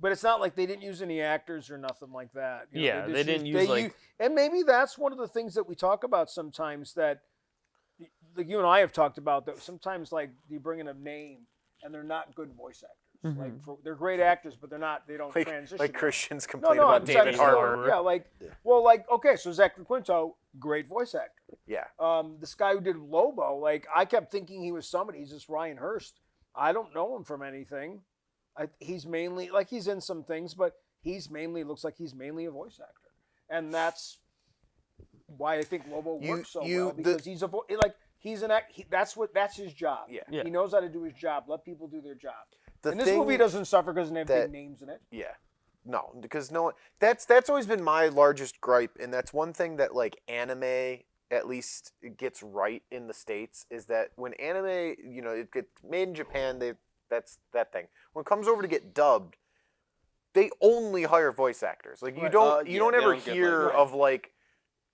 Speaker 4: But it's not like they didn't use any actors or nothing like that. You know,
Speaker 2: yeah, they didn't use like.
Speaker 4: And maybe that's one of the things that we talk about sometimes that, like you and I have talked about that sometimes like you bring in a name and they're not good voice actors.
Speaker 2: Mm-hmm.
Speaker 4: Like they're great actors, but they don't transition.
Speaker 1: Like
Speaker 4: well.
Speaker 1: Christians complain
Speaker 4: I'm
Speaker 1: about
Speaker 4: saying
Speaker 1: David Harbour.
Speaker 4: Yeah, okay, so Zachary Quinto, great voice actor.
Speaker 1: Yeah.
Speaker 4: This guy who did Lobo, like I kept thinking he was somebody. He's just Ryan Hurst. I don't know him from anything. He's mainly like he's in some things, but looks like he's mainly a voice actor, and that's why I think Lobo works so well because he's he's an act. That's his job.
Speaker 1: Yeah.
Speaker 4: He knows how to do his job. Let people do their job.
Speaker 1: The
Speaker 4: And this movie doesn't suffer because it doesn't have big names in it.
Speaker 1: Yeah. No, because no one. That's always been my largest gripe, and that's one thing that like anime at least gets right in the States is that when anime, it gets made in Japan, that's that thing. When it comes over to get dubbed, they only hire voice actors. Like you don't ever hear of like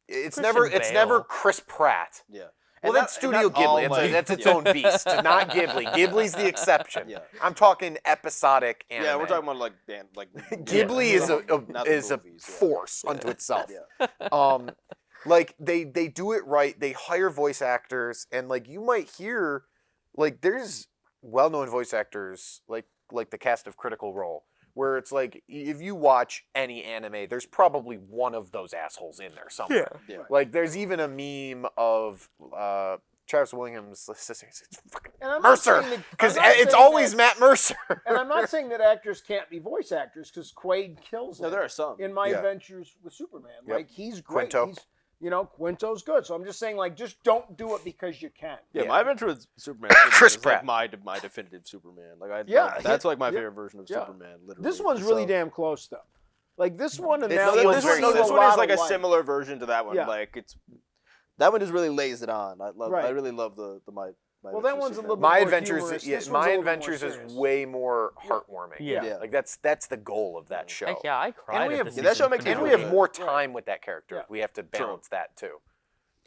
Speaker 1: it's never Chris Pratt.
Speaker 3: Yeah.
Speaker 1: Well, that's Studio Ghibli. That's its own beast. Not Ghibli. Ghibli's the exception.
Speaker 3: Yeah.
Speaker 1: I'm talking episodic anime.
Speaker 3: Yeah, we're talking about like
Speaker 1: Ghibli is a force unto itself. Like they do it right. They hire voice actors, and like you might hear, like there's well-known voice actors like the cast of Critical Role, where it's like if you watch any anime, there's probably one of those assholes in there somewhere.
Speaker 3: Yeah.
Speaker 1: Like there's even a meme of Travis Williams' sister. It's fucking
Speaker 4: And I'm not
Speaker 1: Mercer,
Speaker 4: saying that-
Speaker 1: because
Speaker 4: I'm not
Speaker 1: it's
Speaker 4: saying
Speaker 1: always
Speaker 4: that-
Speaker 1: Matt Mercer.
Speaker 4: And I'm not saying that actors can't be voice actors, because Quaid kills
Speaker 3: No,
Speaker 4: it
Speaker 3: there are some.
Speaker 4: in My
Speaker 1: Yeah.
Speaker 4: Adventures with Superman.
Speaker 1: Yep.
Speaker 4: Like, he's great.
Speaker 1: Quinto.
Speaker 4: He's, Quinto's good. So I'm just saying, like, just don't do it because you can.
Speaker 3: Yeah,
Speaker 1: Yeah.
Speaker 3: My Adventure with Superman.
Speaker 1: Chris
Speaker 3: is
Speaker 1: Pratt.
Speaker 3: like my definitive Superman. Like that's like my favorite version of Superman. Literally.
Speaker 4: This one's really damn close, though. Like, this one and
Speaker 1: It
Speaker 4: that
Speaker 1: feels
Speaker 4: one.
Speaker 3: this
Speaker 1: very
Speaker 3: one,
Speaker 1: similar.
Speaker 3: this one is like a
Speaker 4: lot
Speaker 3: similar version to that one.
Speaker 4: Yeah.
Speaker 3: Like that one just really lays it on. I
Speaker 4: Right.
Speaker 3: really love the my.
Speaker 4: Well, that one's a little bit
Speaker 1: My
Speaker 4: more
Speaker 1: Adventures,
Speaker 4: humorous.
Speaker 1: yeah,
Speaker 4: This one's a
Speaker 1: My
Speaker 4: little bit more
Speaker 1: Adventures is
Speaker 4: serious.
Speaker 1: way more heartwarming.
Speaker 2: Yeah.
Speaker 1: Like that's the goal of that show.
Speaker 2: Heck yeah, I cried
Speaker 1: And we
Speaker 2: at
Speaker 1: have
Speaker 2: the
Speaker 3: that show
Speaker 2: season
Speaker 3: makes me
Speaker 1: and we
Speaker 3: feel
Speaker 1: have
Speaker 3: good.
Speaker 1: more time with that character.
Speaker 4: Yeah.
Speaker 1: We have to balance that too.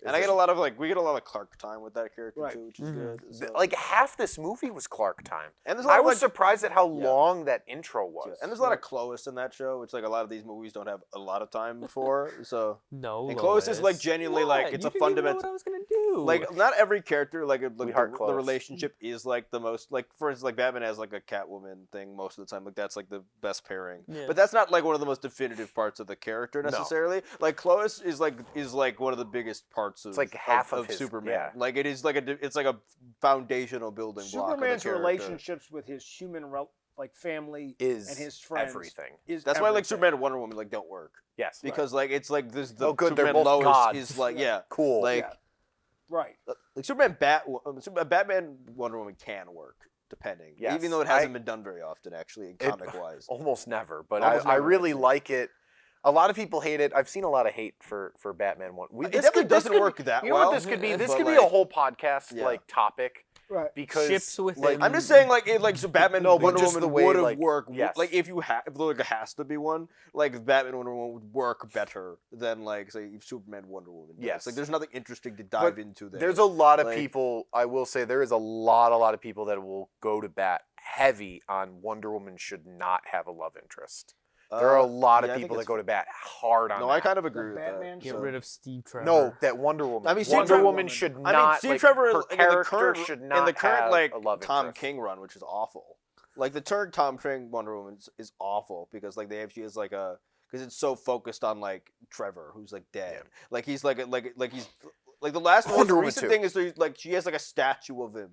Speaker 3: And I get a lot of we get a lot of Clark time with that character
Speaker 4: Right.
Speaker 3: too, which is good. So.
Speaker 1: Like half this movie was Clark time.
Speaker 3: And there's a lot
Speaker 1: I
Speaker 3: of,
Speaker 1: was
Speaker 3: like-
Speaker 1: surprised at how long that intro was.
Speaker 3: And there's a lot of Clois in that show, which like a lot of these movies don't have a lot of time for. So
Speaker 2: No,
Speaker 3: and Clois is like
Speaker 2: Lois.
Speaker 3: genuinely
Speaker 2: What?
Speaker 3: like it's
Speaker 2: You
Speaker 3: a
Speaker 2: didn't even know
Speaker 3: fundamental.
Speaker 2: what I was gonna do.
Speaker 3: Like not every character like
Speaker 1: heart
Speaker 3: the
Speaker 1: Clois.
Speaker 3: relationship is like the most like for instance like Batman has like a Catwoman thing most of the time, like that's like the best pairing.
Speaker 2: Yeah.
Speaker 3: But that's not like one of the most definitive parts of the character necessarily. Like Clois is like one of the biggest parts of
Speaker 1: like half of his-
Speaker 3: Superman.
Speaker 1: yeah.
Speaker 3: Like it is like it's like a foundational building block. Of
Speaker 4: Superman's
Speaker 3: the character.
Speaker 4: relationships with his human family
Speaker 1: Is
Speaker 4: and his friends
Speaker 1: everything.
Speaker 4: Is
Speaker 3: That's why like
Speaker 4: everything.
Speaker 3: Superman and Wonder Woman like don't work.
Speaker 1: Yes.
Speaker 3: Because like it's like this the
Speaker 1: Oh, good, they're
Speaker 3: Superman
Speaker 1: both
Speaker 3: Lois
Speaker 1: gods.
Speaker 3: is like
Speaker 1: Cool.
Speaker 3: like
Speaker 4: Yeah. Right.
Speaker 3: like Batman Wonder Woman can work depending,
Speaker 1: Yes.
Speaker 3: even though it hasn't been done very often actually comic wise.
Speaker 1: Almost never, but
Speaker 3: Almost
Speaker 1: I
Speaker 3: never,
Speaker 1: really
Speaker 3: actually.
Speaker 1: like it. A lot of people hate it. I've seen a lot of hate for Batman one.
Speaker 3: It definitely doesn't work that
Speaker 1: You know
Speaker 3: well.
Speaker 1: what this could be? This
Speaker 3: but,
Speaker 1: could be
Speaker 3: like,
Speaker 1: a whole podcast
Speaker 3: yeah.
Speaker 1: like topic.
Speaker 4: Right.
Speaker 1: Because
Speaker 2: Ships within-
Speaker 1: like,
Speaker 3: I'm just saying, so Batman
Speaker 1: No, but
Speaker 3: Wonder
Speaker 1: just
Speaker 3: Woman
Speaker 1: the way,
Speaker 3: would have
Speaker 1: like,
Speaker 3: worked.
Speaker 1: yes.
Speaker 3: Like if there has to be one, like Batman Wonder Woman would work better than like say if Superman Wonder Woman. Does.
Speaker 1: Yes.
Speaker 3: Like there's nothing interesting to dive
Speaker 1: But
Speaker 3: into there.
Speaker 1: there's a lot of
Speaker 3: Like-
Speaker 1: people. I will say there is a lot of people that will go to bat heavy on Wonder Woman should not have a love interest. There are a lot
Speaker 3: yeah, I
Speaker 1: of
Speaker 3: think
Speaker 1: people that
Speaker 3: it's-
Speaker 1: go to bat hard on
Speaker 3: No,
Speaker 1: that.
Speaker 3: I kind of agree with
Speaker 4: Batman
Speaker 3: that.
Speaker 2: Get
Speaker 3: so.
Speaker 2: rid of Steve Trevor.
Speaker 1: No, that Wonder Woman.
Speaker 3: I mean, Steve
Speaker 1: Wonder
Speaker 3: Trevor-
Speaker 1: Woman should not.
Speaker 3: I mean, Steve
Speaker 1: like,
Speaker 3: Trevor
Speaker 1: her
Speaker 3: like, in the
Speaker 1: character
Speaker 3: current,
Speaker 1: should
Speaker 3: in
Speaker 1: not
Speaker 3: the current
Speaker 1: have
Speaker 3: like
Speaker 1: a love
Speaker 3: Tom
Speaker 1: interest.
Speaker 3: King run, which is awful. Like the current Tom King Wonder Woman is awful because like she has like a because it's so focused on like Trevor who's like dead. Like he's like he's like the last most
Speaker 1: Wonder Woman
Speaker 3: recent
Speaker 1: 2.
Speaker 3: thing is like she has like a statue of him.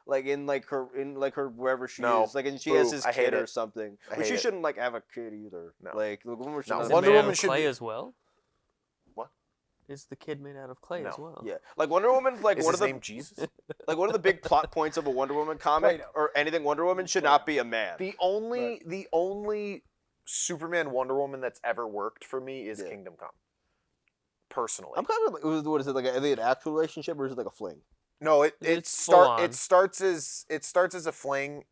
Speaker 3: Like in her wherever she
Speaker 1: No.
Speaker 3: is, like and she
Speaker 1: Boo.
Speaker 3: has his
Speaker 1: I hate
Speaker 3: kid or
Speaker 1: it.
Speaker 3: something.
Speaker 1: I
Speaker 3: But
Speaker 1: hate
Speaker 3: she
Speaker 1: it.
Speaker 3: shouldn't like have a kid either.
Speaker 1: No.
Speaker 3: Like the woman should
Speaker 1: No,
Speaker 3: not
Speaker 2: Is
Speaker 3: have
Speaker 2: it
Speaker 1: Wonder
Speaker 2: made out
Speaker 1: Woman
Speaker 2: of
Speaker 1: should
Speaker 2: clay
Speaker 1: be-
Speaker 2: as well?
Speaker 1: What?
Speaker 2: Is the kid made out of clay as
Speaker 1: No.
Speaker 2: well?
Speaker 3: Yeah, like Wonder Woman, like
Speaker 1: Is
Speaker 3: one
Speaker 1: his
Speaker 3: of the
Speaker 1: name Jesus?
Speaker 3: like one of the big plot points of a Wonder Woman comic
Speaker 4: Play-Doh.
Speaker 3: or anything Wonder Woman should not be a man.
Speaker 1: The only Superman Wonder Woman that's ever worked for me is
Speaker 3: Yeah.
Speaker 1: Kingdom Come. Personally.
Speaker 3: I'm kind of like, what is it like? Are they an actual relationship or is it like a fling?
Speaker 1: No, it
Speaker 2: It's full on.
Speaker 1: starts as a fling,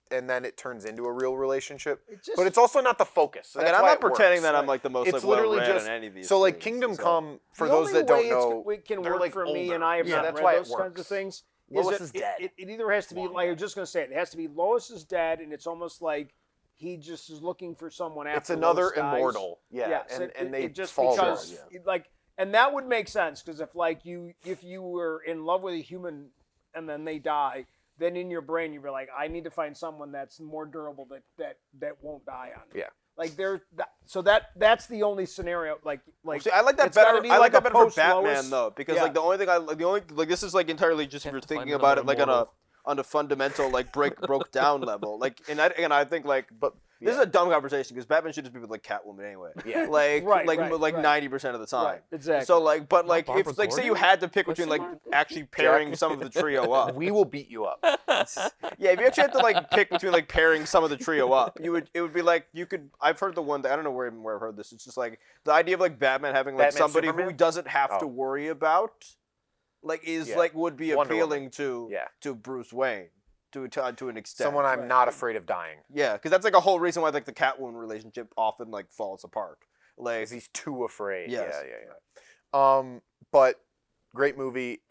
Speaker 1: and then it turns into a real relationship. but it's also not the focus. So
Speaker 3: Like,
Speaker 1: that's
Speaker 3: and I'm
Speaker 1: why
Speaker 3: not
Speaker 1: it works.
Speaker 3: pretending that I'm like the most
Speaker 1: It's
Speaker 3: like
Speaker 1: literally
Speaker 3: well-read
Speaker 1: just
Speaker 3: in any of these.
Speaker 1: so like
Speaker 3: things,
Speaker 1: Kingdom
Speaker 3: so.
Speaker 1: Come for
Speaker 4: The
Speaker 1: those
Speaker 4: only
Speaker 1: that don't
Speaker 4: way
Speaker 1: know.
Speaker 4: it can
Speaker 1: they're,
Speaker 4: work
Speaker 1: like,
Speaker 4: for me,
Speaker 1: older.
Speaker 4: and I have
Speaker 1: Yeah,
Speaker 4: not
Speaker 1: that's
Speaker 4: read
Speaker 1: why it
Speaker 4: those kinds of
Speaker 1: works.
Speaker 4: things.
Speaker 1: Lois
Speaker 4: that
Speaker 1: is dead.
Speaker 4: It either has to be like you're just gonna say it has to be Lois is dead, and it's almost like he just is looking for someone after.
Speaker 1: It's another
Speaker 4: Lois dies.
Speaker 1: immortal. Yeah,
Speaker 4: Yes,
Speaker 1: and they
Speaker 4: just
Speaker 1: fall
Speaker 4: because
Speaker 1: down.
Speaker 4: like, and that would make sense because if you were in love with a human and then they die, then in your brain you'd be like, I need to find someone that's more durable that won't die on me.
Speaker 1: Yeah.
Speaker 4: Like that's the only scenario. Like
Speaker 3: See, I like that
Speaker 4: it's gotta
Speaker 3: better.
Speaker 4: be
Speaker 3: I like that
Speaker 4: a
Speaker 3: better for
Speaker 4: post-Lois-
Speaker 3: Batman though, because
Speaker 4: Yeah.
Speaker 3: like the only like this is like entirely just if you're
Speaker 2: to find
Speaker 3: thinking about it
Speaker 2: another
Speaker 3: like
Speaker 2: immortal.
Speaker 3: on a fundamental like broke down level. Like and I think like but this is a dumb conversation because Batman should just be with like Catwoman anyway.
Speaker 1: Yeah.
Speaker 3: Like
Speaker 4: Right,
Speaker 3: like
Speaker 4: right,
Speaker 3: like
Speaker 4: right.
Speaker 3: 90% of the time.
Speaker 4: Right, exactly.
Speaker 3: So like but
Speaker 2: Not
Speaker 3: like
Speaker 2: Barbara
Speaker 3: if like say you
Speaker 2: Gordon?
Speaker 3: had to pick between like actually pairing some of the trio up.
Speaker 1: We will beat you up.
Speaker 3: Yeah, if you actually had to like pick between like pairing some of the trio up, it would be like you could. I've heard the one. I don't know where I've heard this. It's just like the idea of like Batman having like
Speaker 1: Batman,
Speaker 3: somebody who he
Speaker 1: Superman?
Speaker 3: doesn't have to
Speaker 1: Oh.
Speaker 3: worry about, like is
Speaker 1: Yeah.
Speaker 3: like would be
Speaker 1: Wonder
Speaker 3: appealing to
Speaker 1: Yeah.
Speaker 3: to Bruce Wayne to an extent.
Speaker 1: Someone I'm not afraid of dying.
Speaker 3: Yeah, because that's like a whole reason why like the Catwoman relationship often like falls apart. Like
Speaker 1: Because he's too afraid.
Speaker 3: Yes.
Speaker 1: Yeah. But great movie.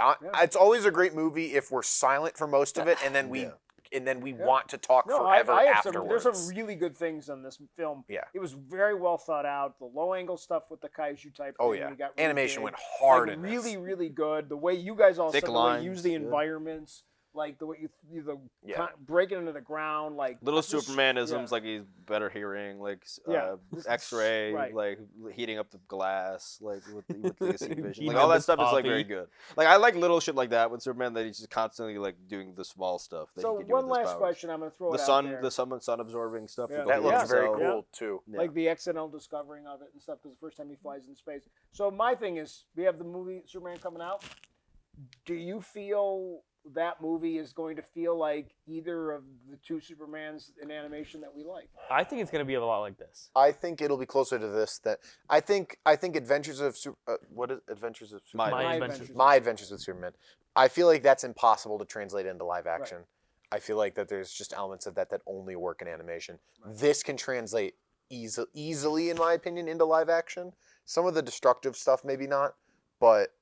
Speaker 1: It's always a great movie if we're silent for most of it, and then we want to talk forever
Speaker 4: I have
Speaker 1: afterwards.
Speaker 4: there's some really good things in this film.
Speaker 1: Yeah.
Speaker 4: It was very well thought out. The low angle stuff with the kaiju type.
Speaker 1: Oh,
Speaker 4: thing,
Speaker 1: yeah.
Speaker 4: we got really
Speaker 1: Animation
Speaker 4: big.
Speaker 1: went hard
Speaker 4: like,
Speaker 1: in this.
Speaker 4: really, really good. The way you guys all
Speaker 3: Thick
Speaker 4: said the way
Speaker 3: lines,
Speaker 4: use the
Speaker 3: yeah.
Speaker 4: environments. like the way the
Speaker 1: Yeah.
Speaker 4: breaking into the ground, like
Speaker 3: Little
Speaker 4: just-
Speaker 3: Supermanisms,
Speaker 4: yeah.
Speaker 3: like he's better hearing, like
Speaker 4: Yeah.
Speaker 3: X-ray,
Speaker 4: Right.
Speaker 3: like heating up the glass, like with Legacy Vision,
Speaker 2: Heating
Speaker 3: like
Speaker 2: up
Speaker 3: all that
Speaker 2: his
Speaker 3: stuff is like very
Speaker 2: coffee.
Speaker 3: good. Like I like little shit like that with Superman that he's just constantly like doing the small stuff. That
Speaker 4: So
Speaker 3: he can do
Speaker 4: one
Speaker 3: with his
Speaker 4: last
Speaker 3: powers.
Speaker 4: question, I'm gonna throw
Speaker 3: the
Speaker 4: it out
Speaker 3: sun,
Speaker 4: there.
Speaker 3: the sun absorbing stuff.
Speaker 4: Yeah.
Speaker 1: That looks very
Speaker 3: so-
Speaker 1: cool too.
Speaker 3: Yeah.
Speaker 4: Like the accidental discovering of it and stuff, because the first time he flies in space. So my thing is, we have the movie Superman coming out. Do you feel that movie is going to feel like either of the two Supermans in animation that we like?
Speaker 2: I think it's gonna be a lot like this.
Speaker 1: I think it'll be closer to this. That I think Adventures of what is Adventures of Superman?
Speaker 2: My Adventures.
Speaker 1: My Adventures with Superman. I feel like that's impossible to translate into live action. I feel like that there's just elements of that only work in animation. This can translate easily, in my opinion, into live action. Some of the destructive stuff, maybe not, but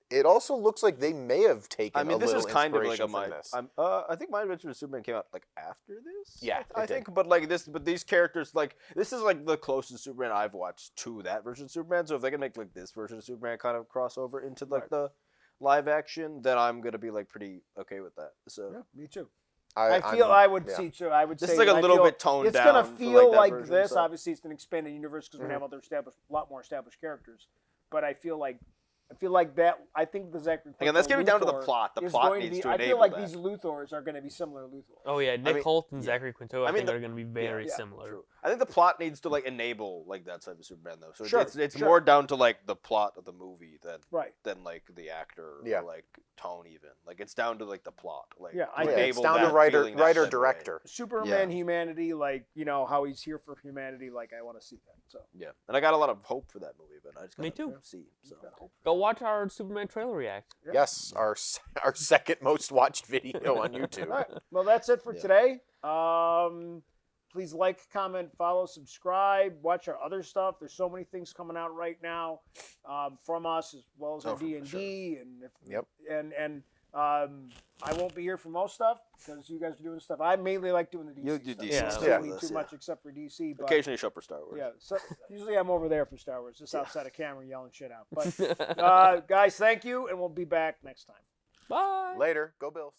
Speaker 1: it also looks like they may have taken.
Speaker 3: I mean,
Speaker 1: a
Speaker 3: this
Speaker 1: little
Speaker 3: is kind of like a
Speaker 1: inspiration from
Speaker 3: my.
Speaker 1: this.
Speaker 3: I think My Adventures with Superman came out like after this.
Speaker 1: Yeah,
Speaker 3: I
Speaker 1: it did.
Speaker 3: think, but like this, but these characters, like this is like the closest Superman I've watched to that version of Superman. So if they can make like this version of Superman kind of crossover into like the live action, then I'm gonna be like pretty okay with that. So
Speaker 4: Yeah, me too.
Speaker 1: I
Speaker 4: I would see too. I would
Speaker 3: This
Speaker 4: say
Speaker 3: is like a
Speaker 4: I
Speaker 3: little
Speaker 4: feel
Speaker 3: bit toned
Speaker 4: it's
Speaker 3: down
Speaker 4: gonna
Speaker 3: for, like,
Speaker 4: feel
Speaker 3: that
Speaker 4: like
Speaker 3: version,
Speaker 4: this.
Speaker 3: so.
Speaker 4: Obviously, it's an expanded universe because we're gonna have a lot more established characters. But I feel like that. I think the Zachary.
Speaker 3: Again, that's
Speaker 4: Quinto
Speaker 3: getting down to the
Speaker 4: Luthor
Speaker 3: plot. The
Speaker 4: is
Speaker 3: plot
Speaker 4: going
Speaker 3: needs
Speaker 4: be,
Speaker 3: to
Speaker 4: I feel
Speaker 3: enable
Speaker 4: like
Speaker 3: that.
Speaker 4: these Luthors are going to be similar Luthor.
Speaker 2: Oh yeah, Nick
Speaker 3: mean,
Speaker 2: Holt and Zachary Quinto. I,
Speaker 3: I mean,
Speaker 2: think are going to be very
Speaker 4: yeah,
Speaker 2: similar.
Speaker 3: True. I think the plot needs to like enable like that type of Superman though. So
Speaker 4: Sure,
Speaker 3: it's
Speaker 4: sure.
Speaker 3: more down to like the plot of the movie than like the actor
Speaker 1: Yeah.
Speaker 3: or like tone even. Like it's down to like the plot. Like
Speaker 4: Yeah, I
Speaker 3: to
Speaker 4: think-
Speaker 1: It's
Speaker 3: enable
Speaker 1: down to
Speaker 3: that
Speaker 1: writer,
Speaker 3: feeling that type of way.
Speaker 1: director.
Speaker 4: Superman humanity, like how he's here for humanity. Like I want to see that. So
Speaker 3: Yeah, and I got a lot of hope for that movie, but I just
Speaker 2: Me
Speaker 3: gotta
Speaker 2: too.
Speaker 3: see. So
Speaker 2: Go watch our Superman trailer react.
Speaker 1: Yes, our second most watched video on YouTube.
Speaker 4: All right. Well, that's it for today. Please like, comment, follow, subscribe, watch our other stuff. There's so many things coming out right now from us, as well as our D&D and I won't be here for most stuff because you guys are doing stuff. I mainly like doing the DC
Speaker 3: You do
Speaker 4: stuff.
Speaker 3: DC
Speaker 4: I don't
Speaker 3: stuff
Speaker 4: do
Speaker 3: with us,
Speaker 4: too much except for DC. But
Speaker 3: occasionally show up for Star Wars.
Speaker 4: yeah, so usually I'm over there for Star Wars, just outside of camera yelling shit out. But guys, thank you, and we'll be back next time.
Speaker 2: Bye.
Speaker 1: Later. Go Bills.